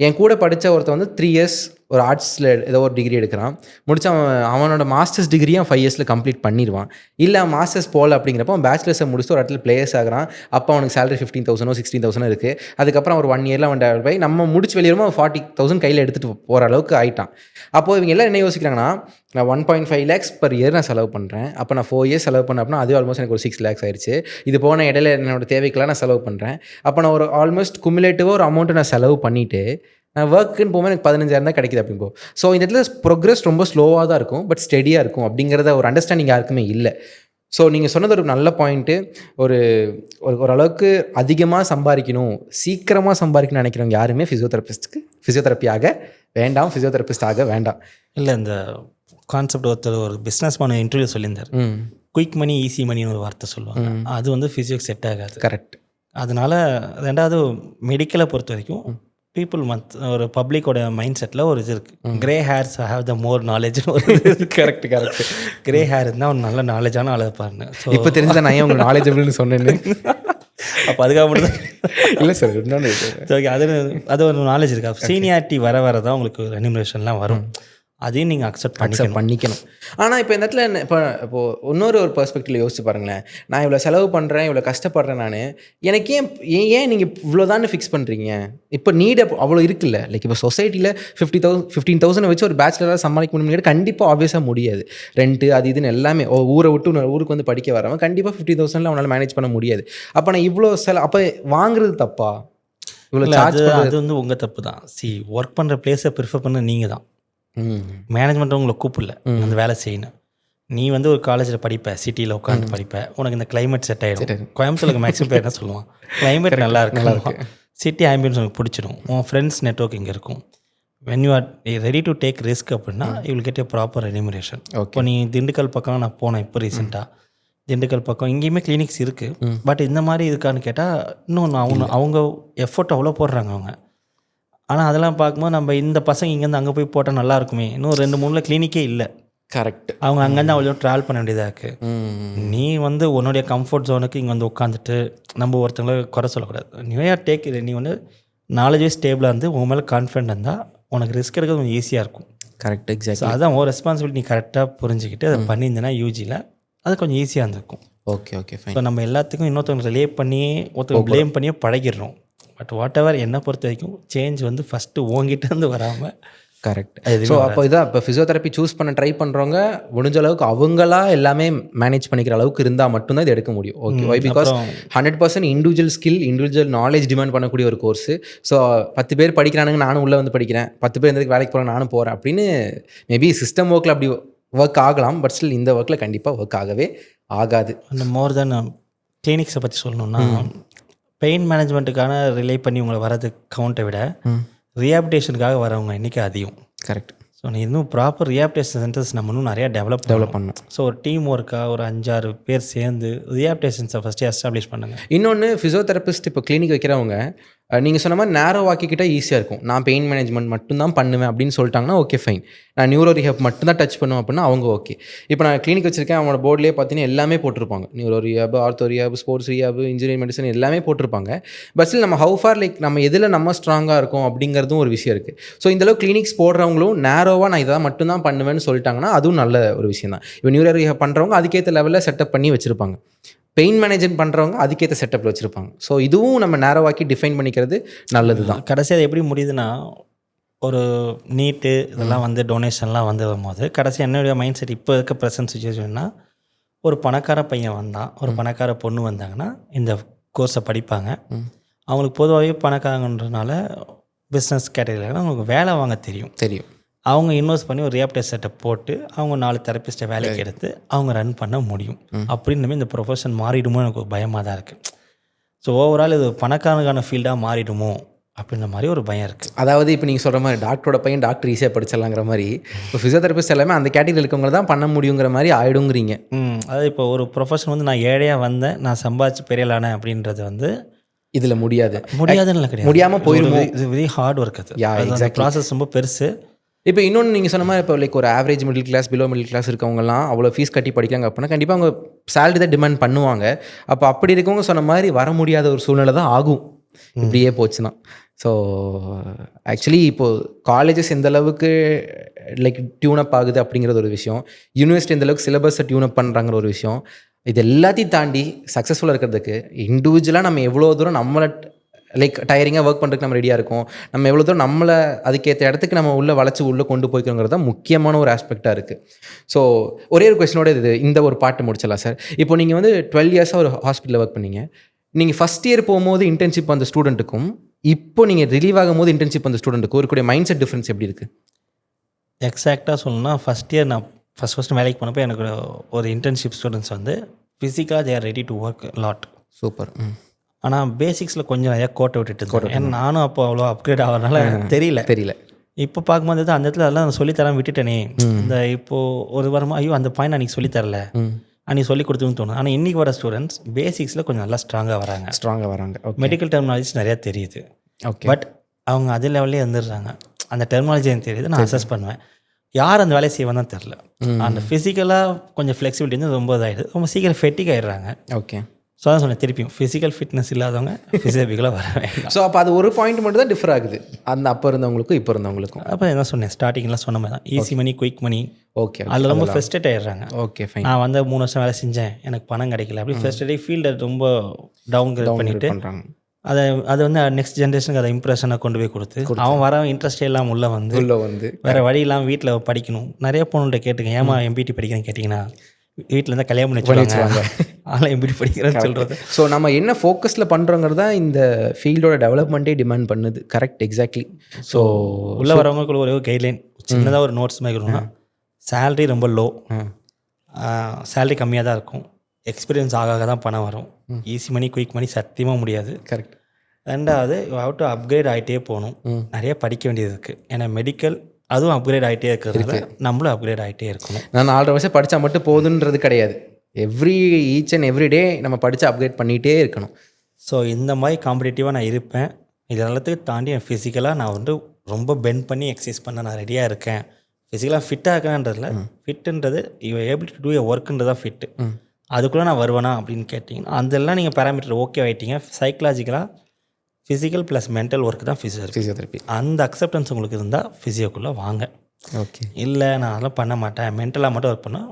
என் கூட படித்த ஒருத்தர் வந்து 3 years ஒரு ஆர்ட்ஸில் ஏதோ ஒரு டிகிரி எடுக்கிறான், முடிச்சு அவனோட மாஸ்டர்ஸ் டிகிரியை 5 yearsல கம்ப்ளீட் பண்ணிடுவான். இல்லை மாஸ்டர்ஸ் போகல அப்படிங்கிறப்ப அவன் பேச்சுலர்ஸை முடிச்சுட்டு ஒரு இடத்துல பிளேயர்ஸ் ஆகிறான். அப்போ அவனுக்கு சேலரி 15,000 16,000 இருக்குது. அதுக்கப்புறம் ஒரு 1 yearல அவன் டெவலப் ஆகி நம்ம முடிச்சு வெளியேறுமோ 40,000 கையில் எடுத்துகிட்டு போகிற அளவுக்கு ஆகிட்டான். அப்போது இவங்க எல்லாம் என்ன யோசிக்கிறாங்கன்னா, நான் 1.5 lakhs per year நான் செலவு பண்ணுறேன், அப்போ நான் 4 years செலவு பண்ணேன் அப்படின்னா அது ஆல்மோஸ்ட் எனக்கு ஒரு 6 lakhs ஆயிடுச்சு. இது போன இடையில என்னோட தேவைக்கெல்லாம் நான் செலவு பண்ணுறேன். அப்போ நான் ஒரு ஆல்மோஸ்ட் குமுலேட்டிவாக ஒரு அமௌண்ட்டு நான் செலவு பண்ணிவிட்டு நான் ஒர்க்குன்னு போகும்போது எனக்கு 15,000 தான் கிடைக்குது அப்படிங்கோ. ஸோ இந்த இடத்துல ப்ரோக்ரஸ் ரொம்ப ஸ்லோவாக தான் இருக்கும், பட் ஸ்டெடியாக இருக்கும் அப்படிங்கிறத ஒரு அண்டர்ஸ்டாண்டிங் யாருக்குமே இல்லை. ஸோ நீங்கள் சொன்னது ஒரு நல்ல பாயிண்ட்டு. ஓரளவுக்கு அதிகமாக சம்பாதிக்கணும், சீக்கிரமாக சம்பாதிக்கணும்னு நினைக்கிறவங்க யாருமே ஃபிசியோதெரப்பியாக வேண்டாம், ஃபிசியோதெரபிஸ்ட் ஆக வேண்டாம். இல்லை, இந்த கான்செப்ட் ஒரு பிஸ்னஸ் மேன் இன்டர்வியூ சொல்லியிருந்தார், குயிக் மணி ஈஸி மணின்னு ஒரு வார்த்தை சொல்லுவாங்க. அது வந்து ஃபிசியோக்கு செட் ஆகாது. கரெக்ட். அதனால ரெண்டாவது மெடிக்கலை பொறுத்த வரைக்கும் பீப்புள் ஒரு பப்ளிக்கோட மைண்ட் செட்டில் ஒரு இது இருக்குது, கிரே ஹேர்ஸ் ஹேவ் த மோர் நாலேஜ்னு ஒரு கரெக்ட். கிரே ஹேர் இருந்தால் ஒரு நல்ல நாலேஜான ஆளை பாருங்க. ஸோ இப்போ தெரிஞ்சதான் நான் உங்களுக்கு நாலேஜபிள்னு சொன்னேன்னு. அப்போ அதுக்காக மட்டும் இல்லை சார், இன்னொன்று ஓகே, அது ஒரு நாலேஜ் இருக்கா. சீனியாரிட்டி வர தான் உங்களுக்கு ரெனிமரேஷன்லாம் வரும், அதையும் நீங்கள் அக்செப்ட் பண்ணிக்கணும். ஆனால் இப்போ இந்த இடத்துல இப்போது இன்னொரு பெர்ஸ்பெக்டிவில் யோசிச்சு பாருங்களேன். நான் இவ்வளோ செலவு பண்ணுறேன், இவ்வளோ கஷ்டப்படுறேன், நான் எனக்கு ஏன் நீங்கள் இவ்வளோதான்னு ஃபிக்ஸ் பண்ணுறீங்க? இப்போ நீடு அவ்வளோ இருக்குல்ல. லைக் இப்போ சொசைட்டியில் 15,000 வச்சு ஒரு பேச்சுலராக சமாளிக்க முடியும் கண்டிப்பாக ஆப்வியஸாக முடியாது. ரெண்ட்டு அது இதுன்னு எல்லாமே ஊரை விட்டு ஊருக்கு வந்து படிக்க வரவன் கண்டிப்பாக 50,000 அவனால் மேனேஜ் பண்ண முடியாது. அப்போ நான் இவ்வளோ அப்போ வாங்குறது தப்பா? இவ்வளோ சார்ஜ் அது வந்து உங்கள் தப்பு தான். ஒர்க் பண்ணுற பிளேஸை ப்ரிஃபர் பண்ண நீங்கள் தான். மேனேஜ்மெண்ட் உங்களை கூப்பிடல அந்த வேலை செய்யணும். நீ வந்து ஒரு காலேஜில் படிப்ப, சிட்டியில் உட்காந்து படிப்ப, உனக்கு இந்த கிளைமேட் செட் ஆகிடும். கோயம்புத்தூருக்கு மேக்ஸிமம் பேர் என்ன சொல்லுவான், கிளைமேட் நல்லா இருக்கு, சிட்டி ஆம்பியன்ஸ் உனக்கு பிடிச்சிடும், உன் ஃப்ரெண்ட்ஸ் நெட்வொர்க் இங்கே இருக்கும். When you are ready to take risk அப்படின்னா you will get a proper remuneration. இப்போ நீ திண்டுக்கல் பக்கம் நான் போனேன் இப்போ ரீசெண்டாக, திண்டுக்கல் பக்கம் இங்கேயுமே கிளினிக்ஸ் இருக்குது. பட் இந்த மாதிரி இருக்கான்னு கேட்டால் இன்னும் அவங்க எஃபோர்ட் அவ்வளோ போடுறாங்க அவங்க. ஆனால் அதெல்லாம் பார்க்கும்போது நம்ம இந்த பசங்க இங்கேருந்து அங்கே போய் போட்டால் நல்லா இருக்குமே, இன்னும் 2-3 கிளினிக்கே இல்லை. கரெக்ட். அவங்க அங்கேருந்து அவ்வளோ ட்ராவல் பண்ண வேண்டியதாக இருக்குது. நீ வந்து உன்னுடைய கம்ஃபர்ட் ஜோனுக்கு இங்கே வந்து உட்காந்துட்டு நம்ம ஒருத்தவங்களை குறை சொல்லக்கூடாது. நீ வந்து நாலேஜ் ஸ்டேபிளாக இருந்து உன் மேலே கான்ஃபிடென்ட் இருந்தால் உனக்கு ரிஸ்க் எடுக்கிறது கொஞ்சம் ஈஸியாக இருக்கும். கரெக்ட். எக்ஸாக்ட். அதுதான் ஒரு ரெஸ்பான்சிபிலிட்டி நீ கரெக்டாக புரிஞ்சுக்கிட்டு அதை பண்ணியிருந்தேன்னா யூஜியில் அது கொஞ்சம் ஈஸியாக இருந்திருக்கும். Okay okay fine. ஸோ நம்ம எல்லாத்துக்கும் இன்னொருத்தவங்க ரிலே பண்ணியே ஒருத்தவங்க ப்ளேம் பண்ணியே பழகிடுறோம். பட் வாட் எவர் என்னை பொறுத்த வரைக்கும் சேஞ்ச் வந்து ஃபஸ்ட்டு ஓங்கிட்டேருந்து வராமல். கரெக்ட். ஸோ அப்போ இதான் இப்போ ஃபிசியோதெரப்பி சூஸ் பண்ண ட்ரை பண்ணுறவங்க முடிஞ்ச அளவுக்கு அவங்களா எல்லாமே மேனேஜ் பண்ணிக்கிற அளவுக்கு இருந்தால் மட்டும்தான் இது எடுக்க முடியும். Okay. Why because 100% individual skill, individual knowledge demand பண்ணக்கூடிய ஒரு கோர்ஸு. ஸோ 10 பேர் படிக்கிறானுங்க, நானும் உள்ளே வந்து படிக்கிறேன், 10 பேர் இந்த வேலைக்கு போகிறேன், நானும் போகிறேன் அப்படின்னு மேபி சிஸ்டம் ஒர்க்கில் அப்படி ஒர்க் ஆகலாம். பட் ஸ்டில் இந்த ஒர்க்கில் கண்டிப்பாக ஒர்க் ஆகவே ஆகாது. அந்த மோர் தென் கிளினிக்ஸை பற்றி சொல்லணும்னா பெயின் மேனேஜ்மெண்ட்டுக்கான ரிலே பண்ணி உங்களை வரது கவுண்ட்டை விட ரீஹாபிலிட்டேஷனுக்காக வரவங்க எண்ணிக்கை அதிகம். கரெக்ட். ஸோ நீ இன்னும் ப்ராப்பர் ரீஹாபிலிட்டேஷன் சென்டர்ஸ் நம்ம இன்னும் நிறையா டெவலப் பண்ணணும். ஸோ ஒரு டீம் ஒர்க்காக ஒரு 5-6 பேர் சேர்ந்து ரீஹாபிலிட்டேஷன்ஸை ஃபஸ்ட்டு எஸ்டாப்ளிஷ் பண்ணுங்கள். இன்னொன்று ஃபிசியோதெரபிஸ்ட் இப்போ கிளினிக் வைக்கிறவங்க நீங்கள் சொன்ன மாதிரி நேரோ ஆக்கிக்கிட்டால் ஈஸியாக இருக்கும். நான் பெயின் மேனேஜ்மெண்ட் மட்டும்தான் பண்ணுவேன் அப்படின்னு சொல்லிட்டாங்கன்னா ஓகே ஃபைன். நான் நியூரோ ரீஹாப் மட்டும்தான் டச் பண்ணுவேன் அப்படின்னா அவங்க ஓகே. இப்போ நான் கிளினிக் வச்சிருக்கேன், அவனோட போர்ட்லேயே பார்த்தீங்கன்னா எல்லாமே போட்டிருப்பாங்க. Neuro rehab, ortho rehab, sports rehab, engineering medicine எல்லாமே போட்டிருப்பாங்க. பட் ஸ்டில் நம்ம ஹவு ஃபார் லைக் நம்ம எதில் நம்ம ஸ்ட்ராங்காக இருக்கும் அப்படிங்கிறதும் ஒரு விஷயம் இருக்குது. ஸோ இந்தளவு கிளினிக்ஸ் போடுறவங்களும் நேரோவாக நான் இதை மட்டும்தான் பண்ணுவேன்னு சொல்லிட்டாங்கன்னா அதுவும் நல்ல ஒரு விஷயம் தான். இப்போ நியூரோ ரீஹாப் பண்ணுறவங்க அதுக்கேற்ற லெவலில் செட்டப் பண்ணி வச்சுருப்பாங்க. பெயின் மேனேஜ்மெண்ட் பண்ணுறவங்க அதுக்கேற்ற செட்டப்பில் வச்சுருப்பாங்க. ஸோ இதுவும் நம்ம நேரோவாக்கி டிஃபைன் பண்ணிக்கிறது நல்லது தான். கடைசி அது எப்படி முடியுதுன்னா, ஒரு நீட்டு இதெல்லாம் வந்து டொனேஷன்லாம் வந்து வரும்போது கடைசி என்னுடைய மைண்ட் செட் இப்போ இருக்க ப்ரெசன்ட் சுச்சுவேஷன்னா, ஒரு பணக்கார பையன் வந்தான், ஒரு பணக்கார பொண்ணு வந்தாங்கன்னா இந்த கோர்ஸை படிப்பாங்க. அவங்களுக்கு பொதுவாகவே பணக்காரங்கன்றனால பிஸ்னஸ் கேட்டகரியில் அவங்களுக்கு வேலை வாங்க தெரியும். அவங்க இன்வெஸ்ட் பண்ணி ஒரு ரீஹாபிலிட்டேஷன் செட்டப் போட்டு அவங்க 4 தெரப்பிஸ்ட்டை வேலைக்கு எடுத்து அவங்க ரன் பண்ண முடியும். அப்படின்னு இந்த ப்ரொஃபஷன் மாறிடுமோ எனக்கு ஒரு பயமாக தான் இருக்குது. ஸோ ஓவரால் இது பணக்காரனுக்கான ஃபீல்டாக மாறிடுமோ அப்படின்ற மாதிரி ஒரு பயம் இருக்குது. அதாவது இப்போ நீங்கள் சொல்கிற மாதிரி டாக்டரோட பையன் டாக்டர் ஈஸியாக படிச்சிடலாங்கிற மாதிரி இப்போ ஃபிசியோதெரபிஸ்ட் எல்லாமே அந்த கேட்டகரியில் இருக்கவங்க தான் பண்ண முடியுங்கிற மாதிரி ஆயிடுங்கிறீங்க. அதாவது இப்போ ஒரு ப்ரொஃபஷன் வந்து நான் ஏழையாக வந்தேன், நான் சம்பாதிச்சு பெரியலானேன் அப்படின்றது வந்து இதில் முடியாதுன்னு கிடையாது. முடியாமல் போயிடும். இது வெரி ஹார்ட் ஒர்க். அது ப்ராசஸ் ரொம்ப பெருசு. இப்போ இன்னொன்று நீங்கள் சொன்ன மாதிரி இப்போ லைக் ஒரு average middle class, below middle class இருக்கவங்கலாம் அவ்வளோ ஃபீஸ் கட்டி படிக்கிறாங்க அப்படின்னா கண்டிப்பாக அவங்க சேலரி தான் டிமாண்ட் பண்ணுவாங்க. அப்போ அப்படி இருக்கவங்க சொன்ன மாதிரி வர முடியாத ஒரு சூழ்நிலை தான் ஆகும் இப்படியே போச்சுன்னா. ஸோ ஆக்சுவலி இப்போது காலேஜஸ் எந்த அளவுக்கு லைக் டியூனப் ஆகுது அப்படிங்கிறது ஒரு விஷயம், யூனிவர்சிட்டி எந்த அளவுக்கு சிலபஸை டியூனப் பண்ணுறாங்கிற ஒரு விஷயம், இது எல்லாத்தையும் தாண்டி சக்ஸஸ்ஃபுல்லாக இருக்கிறதுக்கு இண்டிவிஜுவலாக நம்ம எவ்வளோ தூரம் நம்மளை லைக் டயரிங்காக ஒர்க் பண்ணுறதுக்கு நம்ம ரெடியாக இருக்கோம், நம்ம எவ்வளோ தூரம் நம்மளை அதுக்கேற்ற இடத்துக்கு நம்ம உள்ளே வளைச்சி உள்ளே கொண்டு போய்க்கிறோங்கிறது தான் முக்கியமான ஒரு ஆஸ்பெக்டாக இருக்குது. ஸோ ஒரே ஒரு கொஸ்டினோட இந்த ஒரு பாட்டு முடிச்சிடலாம் சார். இப்போ நீங்கள் வந்து 12 இயர்ஸாக ஒரு ஹாஸ்பிட்டலில் ஒர்க் பண்ணீங்க. நீங்கள் ஃபஸ்ட் இயர் போகும்போது இன்டர்ன்ஷிப் அந்த ஸ்டூடெண்ட்டுக்கும் இப்போ நீங்கள் ரிலீவ் ஆகும் போது இன்டர்ன்ஷிப் அந்த ஸ்டூடெண்ட்டுக்கும் ஒரு மைண்ட் செட் டிஃப்ரென்ஸ் எப்படி இருக்குது? எக்ஸாக்டாக சொல்லணும்னா ஃபஸ்ட் இயர் நான் ஃபஸ்ட் வேலைக்கு போனப்போ எனக்கு ஒரு இன்டர்ன்ஷிப் ஸ்டூடெண்ட்ஸ் வந்து ஃபிசிக்கலாக they are ready to work lot. Super. ஆனால் பேசிக்ஸில் கொஞ்சம் நிறையா கோட்டை விட்டுட்டு ஏன்னா நானும் அப்போ அவ்வளோ அப்கிரேட் ஆகிறதுனால தெரியல. இப்போ பார்க்கும்போது அந்த இடத்துல அதெல்லாம் சொல்லித்தரேன் விட்டுட்டேனே. இந்த இப்போது ஒரு வாரமாக ஐயோ அந்த பாயிண்ட் அன்றைக்கி சொல்லித்தரல, அன்றைக்கி சொல்லி கொடுத்துன்னு தோணும். ஆனால் இன்றைக்கி வர ஸ்டூடெண்ட்ஸ் பேசிக்ஸில் கொஞ்சம் நல்லா ஸ்ட்ராங்காக வராங்க. மெடிக்கல் டெர்மினாலஜிஸ் நிறையா தெரியுது. பட் அவங்க அதே லெவல்லே வந்துடுறாங்க. அந்த டெர்மினாலஜி எனக்கு தெரியுது, நான் அசஸ் பண்ணுவேன். யார் அந்த வேலையை செய்வான்னு தான் தெரில. அந்த ஃபிசிக்கலாக கொஞ்சம் ஃப்ளெக்சிபிலிட்டி வந்து ரொம்ப இதாகிடுது, ரொம்ப சீக்கிரம் ஃபெட்டிக் ஆகிடுறாங்க. ஓகே. ஸோ அதான் சொன்னேன், திருப்பியும் ஃபிசிக்கல் ஃபிட்னஸ் இல்லாதவங்க ஃபிசியோபிக்கலாக வர வேண்டாம். ஸோ அப்போ அது ஒரு பாயிண்ட் மட்டும் தான் டிஃபர் ஆகுது அந்த அப்போ இருந்தவங்களுக்கும் இப்போ இருந்தவங்களுக்கும். அப்போ என்ன சொன்னேன் ஸ்டார்டிங்லாம் சொன்ன மாதிரி தான், ஈஸி மணி குயிக் மணி. ஓகே. அதில் ரொம்ப ஃபெஸ்டேட் ஆகிடுறாங்க. Okay fine. நான் வந்து 3 வருஷம் வேலை செஞ்சேன், எனக்கு பணம் கிடைக்கல அப்படி ஃபெஸ்டேட் ஃபீல்டை ரொம்ப டவுன் கிரேட் பண்ணிவிட்டு அது வந்து நெக்ஸ்ட் ஜென்ரேஷனுக்கு அதை இம்ப்ரெஷனை கொண்டு போய் கொடுத்து அவன் வர இன்ட்ரெஸ்டே இல்லாமல் உள்ளே வந்து வேறு வழி இல்லாமல் வீட்டில் படிக்கணும். நிறைய பொண்ணுகிட்ட கேட்டுங்க, ஏமா எம்பிடி படிக்கிறேன்னு கேட்டிங்கன்னா வீட்டில் இருந்தால் கல்யாணம் பண்ணி வச்சுருவாங்க, அதெல்லாம் எப்படி படிக்கிறேன்னு சொல்கிறது. ஸோ நம்ம என்ன ஃபோக்கஸில் பண்ணுறோங்கிறது தான் இந்த ஃபீல்டோட டெவலப்மெண்ட்டே டிமாண்ட் பண்ணுது. Correct, exactly. ஸோ உள்ளே வரவங்களுக்கு ஒரே ஒரு கைட்லைன், சின்னதாக ஒரு நோட்ஸ் மாதிரி இருக்கணும்னா, சேலரி ரொம்ப லோ, சேலரி கம்மியாக தான் இருக்கும், எக்ஸ்பீரியன்ஸ் ஆக தான் பணம் வரும், ஈஸி மணி குயிக் மணி சத்தியமாக முடியாது. கரெக்ட். ரெண்டாவது ஹவ் டு அப்கிரேட் ஆகிட்டே போகணும், நிறைய படிக்க வேண்டியது இருக்குது. ஏன்னா மெடிக்கல் அதுவும் அப்கிரேட் ஆகிட்டே இருக்கிறதுனால நம்மளும் அப்கிரேட் ஆகிட்டே இருக்கணும். நான் 4 வருஷம் படித்தா மட்டும் போதுன்றது கிடையாது, ஈச் அண்ட் எவ்ரி டே நம்ம படித்து அப்கிரேட் பண்ணிகிட்டே இருக்கணும். ஸோ இந்த மாதிரி காம்படிட்டிவாக நான் இருப்பேன். இது எல்லாத்துக்கும் தாண்டி என் ஃபிசிக்கலாக நான் வந்து ரொம்ப பெண்ட் பண்ணி எக்ஸசைஸ் பண்ண நான் ரெடியாக இருக்கேன். ஃபிசிக்கலாக ஃபிட்டாக இருக்கேன்றதில்ல, ஃபிட்டுன்றது you able to do a ஒர்க்குன்றது தான் ஃபிட்டு. அதுக்குள்ளே நான் வருவேனா அப்படின்னு கேட்டிங்கன்னா அதெல்லாம் நீங்கள் பேராமீட்டர் ஓகே ஆகிட்டீங்க. சைக்கலாஜிக்கலாக ஃபிசிக்கல் ப்ளஸ் மென்டல் ஒர்க் தான் ஃபிசியோதெரப்பி. அந்த அக்செப்டன்ஸ் உங்களுக்கு இருந்தால் ஃபிசியோக்குள்ளே வாங்க. ஓகே. இல்லை நான் அதெல்லாம் பண்ண மாட்டேன், மென்டலாக மட்டும் ஒர்க் பண்ணால்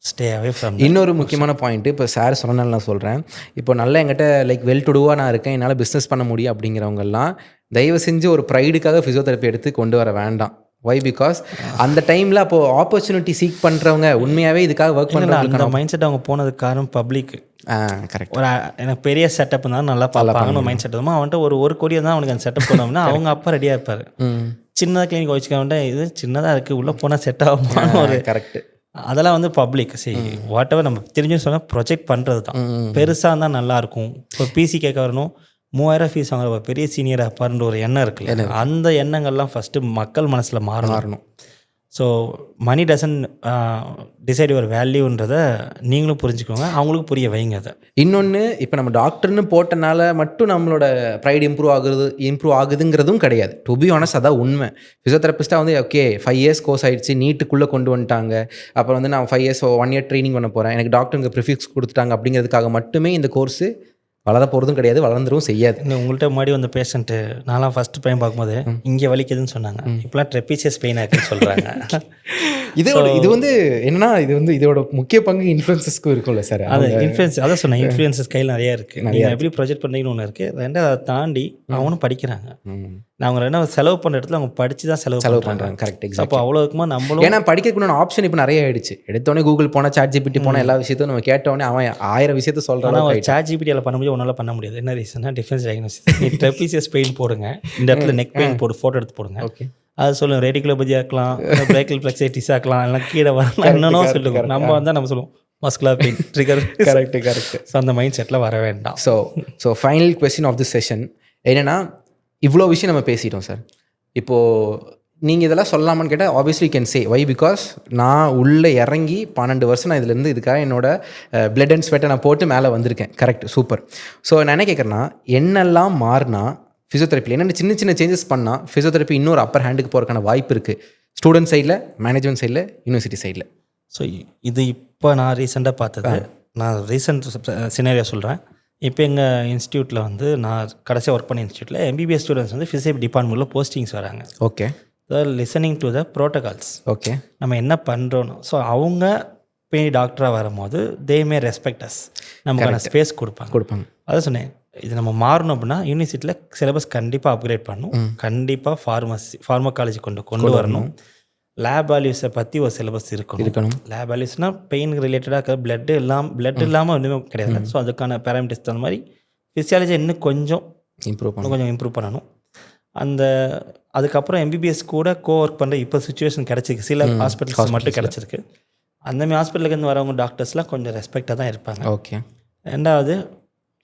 ஸ்டே அவே ஃப்ரம். இன்னொரு முக்கியமான பாயிண்ட்டு இப்போ சார் சொன்னாலும் நான் சொல்கிறேன், இப்போ நல்லா என்கிட்ட லைக் வெல் டு டூவாக நான் இருக்கேன், என்னால் பிஸ்னஸ் பண்ண முடியும் அப்படிங்கிறவங்கெல்லாம் தயவு செஞ்சு ஒரு ப்ரைடுக்காக ஃபிசியோதெரப்பி எடுத்து கொண்டு வர வேண்டாம். ஒய்? பிகாஸ் அந்த டைமில் அப்போது ஆப்பர்ச்சுனிட்டி சீக் பண்ணுறவங்க உண்மையாகவே இதுக்காக ஒர்க் பண்ணுறாங்க. அந்த மைண்ட் செட் அவங்க போனதுக்கு காரணம் பப்ளிக். கரெக்ட். ஒரு எனக்கு பெரிய செட்டப் தான் நல்லா பார்ப்பாங்கன்னு மைண்ட் செட் தான். அவன்கிட்ட ஒரு கோடியை தான் அவனுக்கு அந்த செட்டப் போனோம்னா அவங்க அப்பா ரெடியாக இருப்பார். சின்னதாக கிளினிக் வச்சுக்க வேண்டாம், இது சின்னதாக இருக்குது உள்ளே போனால் செட் ஆகுமான ஒரு கரெக்ட் அதெல்லாம் வந்து பப்ளிக் சரி வாட் எவர் நம்ம தெரிஞ்சுன்னு சொன்னால் ப்ரொஜெக்ட் பண்ணுறது தான். பெருசாக இருந்தால் நல்லாயிருக்கும். இப்போ பிசி கேட்க வரணும் 3000 ஃபீஸ் வாங்குற பெரிய சீனியர் அப்பான்ற ஒரு எண்ணம் இருக்குல்ல, அந்த எண்ணங்கள்லாம் ஃபஸ்ட்டு மக்கள் மனசில் மாறணும். ஸோ மணி டசன் டிசைட் ஒரு வேல்யூன்றதை நீங்களும் புரிஞ்சுக்கோங்க, அவங்களுக்கும் புரிய வைங்க. அதை இன்னொன்று, இப்போ நம்ம டாக்டர்னு போட்டனால மட்டும் நம்மளோட ப்ரைடு இம்ப்ரூவ் ஆகுதுங்கிறதும் கிடையாது. டு பி ஆனஸ்ட் அதான் உண்மை. ஃபிசியோதெரபிஸ்ட்டாக வந்து ஓகே 5 இயர்ஸ் கோர்ஸ் ஆகிடுச்சு, நீட்டுக்குள்ளே கொண்டு வந்துட்டாங்க, அப்புறம் வந்து நான் 5 இயர்ஸ் 1 இயர் ட்ரைனிங் பண்ண போகிறேன், எனக்கு டாக்டருக்கு ப்ரிஃபிக்ஸ் கொடுத்துட்டாங்க அப்படிங்கிறதுக்காக மட்டுமே இந்த கோர்ஸு வளர போகிறதும் கிடையாது, வளர்ந்துரும் செய்யாது. உங்கள்கிட்ட முன்னாடி வந்த பேஷண்ட்டு நான்லாம் ஃபஸ்ட்டு பையன் பார்க்கும்போது இங்கே வலிக்குதுன்னு சொன்னாங்க, இப்போலாம் ட்ரெப்பீசியஸ் பெயின் ஆகுதுன்னு சொல்கிறாங்க. இது வந்து என்னன்னா, இது வந்து இதோட முக்கிய பங்கு இன்ஃப்ளூயன்சஸ்க்கும் இருக்கும்ல சார். அது இன்ஃப்ளூயன்ஸ் அதான் சொன்னேன், இன்ஃப்ளூயன்சஸ் கையில் நிறையா இருக்குது. நீங்கள் எப்படி ப்ரொஜெக்ட் பண்ணுறீங்கன்னு ஒன்று இருக்குது. ரெண்டாவது அதை தாண்டி அவனும் படிக்கிறாங்க. அவங்க என்ன செலவு பண்ணுற இடத்துல அவங்க படித்து தான் செலவு பண்ணுறாங்க. கரெக்ட். அப்போ அவ்வளோ இருக்குமா நம்மளும், ஏன்னா படிக்கிறதுக்குன்னு ஆப்ஷன் இப்போ நிறைய ஆயிடுச்சு. எடுத்தோடனே கூகுள் போனால் சாட் ஜிபிடி போனால் எல்லா விஷயத்தையும் நம்ம கேட்டோடனே அவன் 1000 விஷயத்த சொல்கிறான். ஆனால் சாட் ஜிபிடியால் பண்ண முடியும், ஒன்றால் பண்ண முடியாது. என்ன ரீசன்னா டிஃபரன்ஸ் டயக்னோசிஸ். நீ ட்ரெப்பீசியஸ் பெயின் போடுங்க, இந்த இடத்துல நெக் பெயின் போடு, ஃபோட்டோ எடுத்து போடுங்க. ஓகே, அது சொல்லுங்கள் ரெடிகுலோபதி ஆக்கலாம், பிரேக்கல் ஃப்ளெக்சைட்டிஸ் ஆக்கலாம், எல்லாம் கீழே வரலாம், என்னென்னோ சொல்லுங்க. நம்ம வந்தால் நம்ம சொல்லுவோம் muscular pain trigger. Correct. So அந்த மைண்ட் செட்டில் வர வேண்டாம். So final question of the session என்னென்னா, இவ்வளோ விஷயம் நம்ம பேசிட்டோம் சார். இப்போது நீங்கள் இதெல்லாம் சொல்லலாமான்னு கேட்டால் obviously can say why, because நான் உள்ளே இறங்கி 12 வருஷம் நான் இதுலேருந்து இதுக்காக என்னோட பிளட் அண்ட் ஸ்வெட்டை நான் போட்டு மேலே வந்திருக்கேன். Correct, super. ஸோ நான் என்ன கேட்குறேன்னா, என்னெல்லாம் மாறினா ஃபிசியோதெரப்பியில் என்னென்ன சின்ன சேஞ்சஸ் பண்ணால் ஃபிசியோதெரப்பி இன்னொரு அப்பர் ஹேண்டுக்கு போகிறதுக்கான வாய்ப்பு இருக்குது, ஸ்டூடெண்ட் சைடில், மேனேஜ்மெண்ட் சைடில், யூனிவர்சிட்டி சைடில்? ஸோ இது இப்போ நான் ரீசெண்டாக பார்த்தது, நான் ரீசெண்ட் சினாரியா சொல்கிறேன். இப்போ எங்கள் இன்ஸ்டியூட்டில் வந்து நான் கடைசியாக ஒர்க் பண்ண இன்ஸ்டியூட்டில் எம்பிபிஎஸ் ஸ்டூடெண்ட்ஸ் வந்து ஃபிசியோதெரபி டிபார்ட்மெண்ட்டில் போஸ்டிங்ஸ் வராங்க. Okay, listening to the protocols. Okay, நம்ம என்ன பண்ணுறோன்னு. ஸோ அவங்க போய் டாக்டராக வரும்போது தே மே ரெஸ்பெக்ட் அஸ், நமக்கான ஸ்பேஸ் கொடுப்பாங்க. அதை சொன்னேன், இது நம்ம மாறணும் அப்படின்னா யூனிவர்சிட்டியில் சிலபஸ் கண்டிப்பாக அப்கிரேட் பண்ணணும், கண்டிப்பாக ஃபார்மகாலஜி கொண்டு வரணும். லேப் வேல்யூஸை பற்றி ஒரு சிலபஸ் இருக்கணும். லேப் வேல்யூஸ்னால் பெயின் ரிலேட்டடாக பிளட் இல்லாமல் ஒன்றுமே கிடையாது. ஸோ அதுக்கான பேராமீட்டர்ஸ் தகுந்த மாதிரி ஃபிசியாலஜி இன்னும் கொஞ்சம் இம்ப்ரூவ் பண்ணணும். அதுக்கப்புறம் எம்பிபிஎஸ் கூட ஒர்க் பண்ணுற இப்போ சுச்சுவேஷன் கிடச்சிருக்கு, சில ஹாஸ்பிட்டல்ஸ் மட்டும் கிடச்சிருக்கு. அந்தமாதிரி ஹாஸ்பிட்டலுக்கு வரவங்க டாக்டர்ஸ்லாம் கொஞ்சம் ரெஸ்பெக்டாக தான் இருப்பாங்க. ஓகே. ரெண்டாவது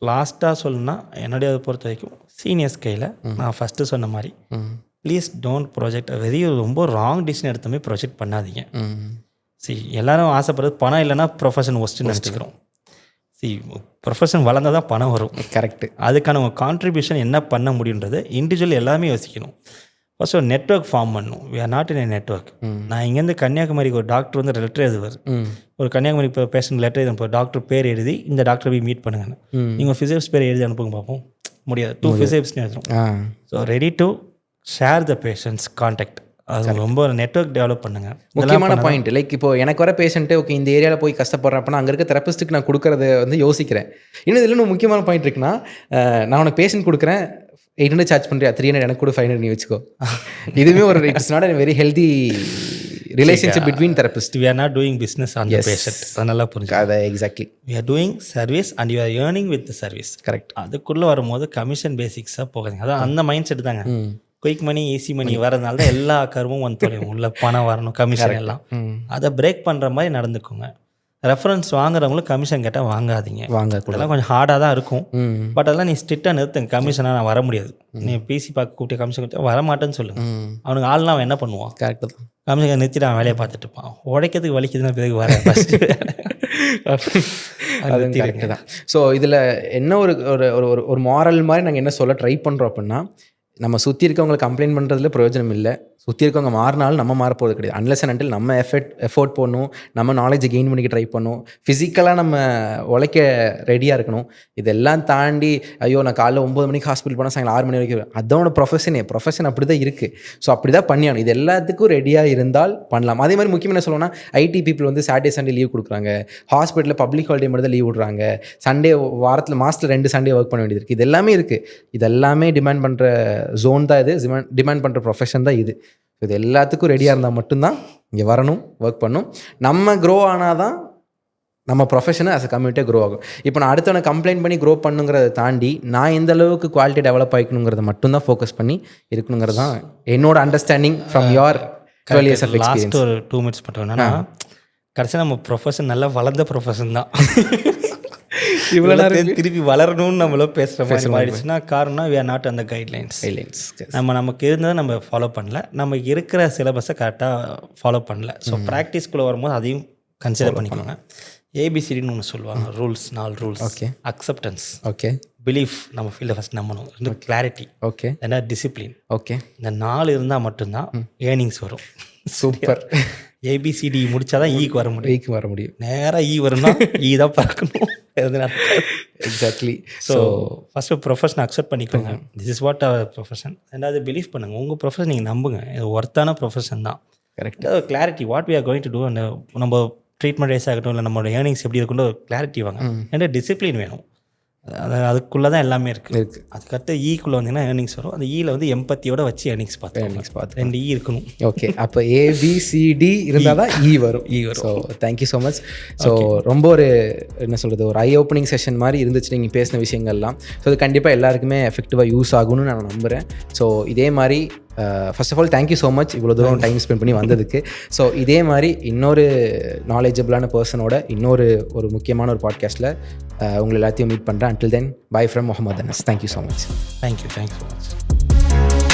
லாஸ்ட்டாக சொல்லணும்னா, என்னுடைய பொறுத்த வரைக்கும் சீனியர்ஸ் கையில் நான் ஃபஸ்ட்டு சொன்ன மாதிரி ப்ளீஸ் டோன்ட் ப்ரொஜெக்ட் ரொம்ப ராங் டிசிஷன் எடுத்தமே ப்ரொஜெக்ட் பண்ணாதீங்க. எல்லோரும் ஆசைப்படுறது பணம் இல்லைன்னா ப்ரொஃபஷன் ஒஸ்ட்டுன்னு நினச்சிக்கிறோம். ப்ரொஃபஷன் வளர்ந்தால் தான் பணம் வரும். கரெக்டு. அதுக்கான உங்கள் கான்ட்ரிபியூஷன் என்ன பண்ண முடியுன்றது இண்டிவிஜுவல் எல்லாமே யோசிக்கணும். ஃபர்ஸ்ட் ஒரு நெட்ஒர்க் ஃபார்ம் பண்ணணும். We are not in a network. நான் இங்கேருந்து கன்னியாகுமரிக்கு ஒரு டாக்டர் வந்து லெட்டர் எழுதுவார். ஒரு கன்னியாகுமரி இப்போ பேஷண்ட் லெட்டர் எழுதி அனுப்ப, டாக்டர் பேர் எழுதி இந்த டாக்டர் போய் மீட் பண்ணுங்கன்னு. நீங்கள் ஃபிசியோஸ் பேர் எழுதி அனுப்புங்க பார்ப்போம், முடியாது. 2 ஃபிசியோஸ்னு எழுதுறோம். So ready to share the patients contact. அது ரொம்ப நெட்ஒர்க் டெவலப் பண்ணுங்க. முக்கியமான பாயிண்ட். லைக் இப்போ எனக்கு வர பேஷண்ட்டு ஓகே இந்த ஏரியாவில் போய் கஷ்டப்படுறேன் அப்படின்னா அங்கே இருக்க தெரபிஸ்ட்டுக்கு நான் கொடுக்குறத வந்து யோசிக்கிறேன். இன்னும் இதில் இன்னும் முக்கியமான பாயிண்ட் இருக்குன்னா, நான் உனக்கு பேஷண்ட் கொடுக்குறேன், 800 சார்ஜ் பண்ணுறியா, 300 எனக்கு கூட 500 நீ வச்சுக்கோ. இதுவுமே ஒரு it's not a very healthy relationship between therapist. We are not doing business on the patient. அதனால புரிஞ்சு. அது exactly. We are doing service and you are earning with the service. Correct. அதுக்குள்ளே வரும்போது கமிஷன் பேசிக்ஸாக போகாதீங்க. அதான் அந்த மைண்ட் செட் தாங்க. Quick மணி easy மணி வரதுனால தான் எல்லா கருமும் வந்து தொலையும். உள்ள பணம் வரணும், கமிஷன் எல்லாம். அதை பிரேக் பண்ணுற மாதிரி நடந்துக்கோங்க. ரெஃபரன்ஸ் வாங்குறவங்களும் கமிஷன் கேட்டால் வாங்காதீங்க. அதெல்லாம் கொஞ்சம் ஹார்டாக தான் இருக்கும். பட் அதெல்லாம் நீ ஸ்ட்ரிக்டாக நிறுத்துங்க. கமிஷனாக நான் வர முடியாது, நீ பிசி பார்க்க கூப்பிட்டு கமிஷன் கொடுத்தா வரமாட்டேன்னு சொல்லுங்க. அவனுக்கு ஆள்லாம் அவன் என்ன பண்ணுவான்? கரெக்டாக தான் கமிஷன் நிறுத்திட்டு அவன் வேலையை பார்த்துட்டு இருப்பான். உடைக்கிறதுக்கு வலிக்குதுன்னா பிறகு வர கரெக்டு தான். ஸோ இதில் என்ன ஒரு மாரல் மாதிரி நாங்கள் என்ன சொல்ல ட்ரை பண்ணுறோம் அப்படின்னா, நம்ம சுற்றி இருக்கவங்களை கம்ப்ளைண்ட் பண்ணுறதுல பிரயோஜனம் இல்லை. சுற்றி இருக்கவங்க மாறினாலும் நம்ம மாற போகிறது கிடையாது. அன்லெஸ் அண்ட் அன்டில் நம்ம எஃபோர்ட் பண்ணணும், நம்ம நாலேஜை கெயின் பண்ணிக்க ட்ரை பண்ணணும், ஃபிசிக்கலாக நம்ம உழைக்க ரெடியாக இருக்கணும். இதெல்லாம் தாண்டி ஐயோ நான் காலைல 9 மணிக்கு ஹாஸ்பிட்டல் போனால் சாயங்காலம் 6 மணி வரைக்கும், அதோட ப்ரொஃபஷன் அப்படி தான் இருக்குது. ஸோ அப்படி தான் பண்ணியாகணும். இது எல்லாத்துக்கும் ரெடியாக இருந்தால் பண்ணலாம். அதே மாதிரி முக்கியமாக என்ன சொல்லணும்னா, ஐடி பீப்புள் வந்து சாட்டர்டே சண்டே லீவ் கொடுக்குறாங்க, ஹாஸ்பிட்டலில் பப்ளிக் ஹாலிடே மட்டும் தான் லீவ் விடுறாங்க, சண்டே வாரத்தில் மாதத்தில் 2 சண்டே ஒர்க் பண்ண வேண்டியது இருக்குது. இது எல்லாமே இருக்குது. இதெல்லாமே டிமாண்ட் பண்ணுற ஜோன் தான் இது, டிமாண்ட் பண்ணுற ப்ரொஃபஷன் தான் இது. இது எல்லாத்துக்கும் ரெடியாக இருந்தால் மட்டும்தான் இங்கே வரணும், ஒர்க் பண்ணணும். நம்ம க்ரோ ஆனால் தான் நம்ம ப்ரொஃபஷனை ஆஸ் அ கம்யூனிட்டியாக க்ரோ ஆகும். இப்போ நான் அடுத்தவனை கம்ப்ளைண்ட் பண்ணி க்ரோ பண்ணுங்கிறத தாண்டி நான் எந்த அளவுக்கு குவாலிட்டி டெவலப் ஆகிக்கணுங்கிறத மட்டும்தான் ஃபோக்கஸ் பண்ணி இருக்கணுங்கிறது தான் என்னோட understanding from your 12 years of experience. Last ஒரு 2 minutes மட்டும் என்னன்னா, கடைசியாக நம்ம ப்ரொஃபஷன் நல்லா வளர்ந்த ப்ரொஃபஷன் தான். இவ்வளோ திருப்பி வளரணும்னு நம்மளோ பேசுகிற மாதிரி ஆயிடுச்சுன்னா காரணம் we are not அந்த கைட்லைன்ஸ். நமக்கு இருந்ததை நம்ம ஃபாலோ பண்ணல, நமக்கு இருக்கிற சிலபஸை கரெக்டாக ஃபாலோ பண்ணல. ஸோ ப்ராக்டிஸ்குள்ளே வரும்போது அதையும் கன்சிடர் பண்ணிக்கோங்க. ஏபிசிடின்னு ஒன்று சொல்லுவாங்க, rules, 4 rules. Okay. Acceptance, okay. Belief, நம்ம ஃபீல்டை ஃபஸ்ட் நம்பணும். இன்னும் கிளாரிட்டி, ஓகே. ஏன்னா டிசிப்ளின். ஓகே. இந்த 4 இருந்தால் மட்டும்தான் ஏர்னிங்ஸ் வரும். சூப்பர். ஏபிசிடி முடிச்சாதான் ஈக்கு வர முடியும். ஈக்கு வர முடியும். நேராக வரும்னா ஈ தான் பார்க்கணும். எக்ஸாக்ட்லி. ஸோ ஃபஸ்ட்டு ப்ரொஃபஷனை அக்செப்ட் பண்ணிக்கோங்க. This is what our profession. ரெண்டாவது பிலீவ் பண்ணுங்கள், உங்கள் ப்ரொஃபஷன் நீங்கள் நம்புங்க, இது ஒர்த்தான ப்ரொஃபஷன் தான். Correct. Clarity, what we are going to do. அந்த நம்ம ட்ரீட்மெண்ட் வைஸ் ஆகட்டும், இல்லை நம்மளோட ஏர்னிங்ஸ் எப்படி இருக்குன்னு ஒரு கிளாரிட்டி வாங்க. ஏன்னா டிசிப்ளின் வேணும், அதுக்குள்ளே தான் எல்லாமே இருக்குது. அதுக்கடுத்து ஈக்குள்ளே வந்தீங்கன்னா ஏர்னிங்ஸ் வரும். அந்த ஈயில் வந்து எம்பத்தியோட வச்சு ஏர்னிங்ஸ் பார்த்து 2 ஈ இருக்கணும். ஓகே. அப்போ ஏபிசிடி இருந்தால் தான் ஈ வரும். So thank you so much. So ரொம்ப ஒரு என்ன சொல்கிறது, ஒரு ஐ ஓப்பனிங் செஷன் மாதிரி இருந்துச்சு நீங்கள் பேசின விஷயங்கள்லாம். ஸோ அது கண்டிப்பாக எல்லாருக்குமே எஃபெக்டிவாக யூஸ் ஆகும்னு நான் நம்புகிறேன். ஸோ இதே மாதிரி first of all thank you so much இவ்வளோ தூரம் டைம் ஸ்பெண்ட் பண்ணி வந்ததுக்கு. ஸோ இதே மாதிரி இன்னொரு நாலேஜபிளான பர்சனோட ஒரு முக்கியமான ஒரு பாட்காஸ்ட்டில் உங்களை எல்லாத்தையும் மீட் பண்ணுறேன். Until then, bye from Mohammed Anas. Thank you so much. Thank you so much.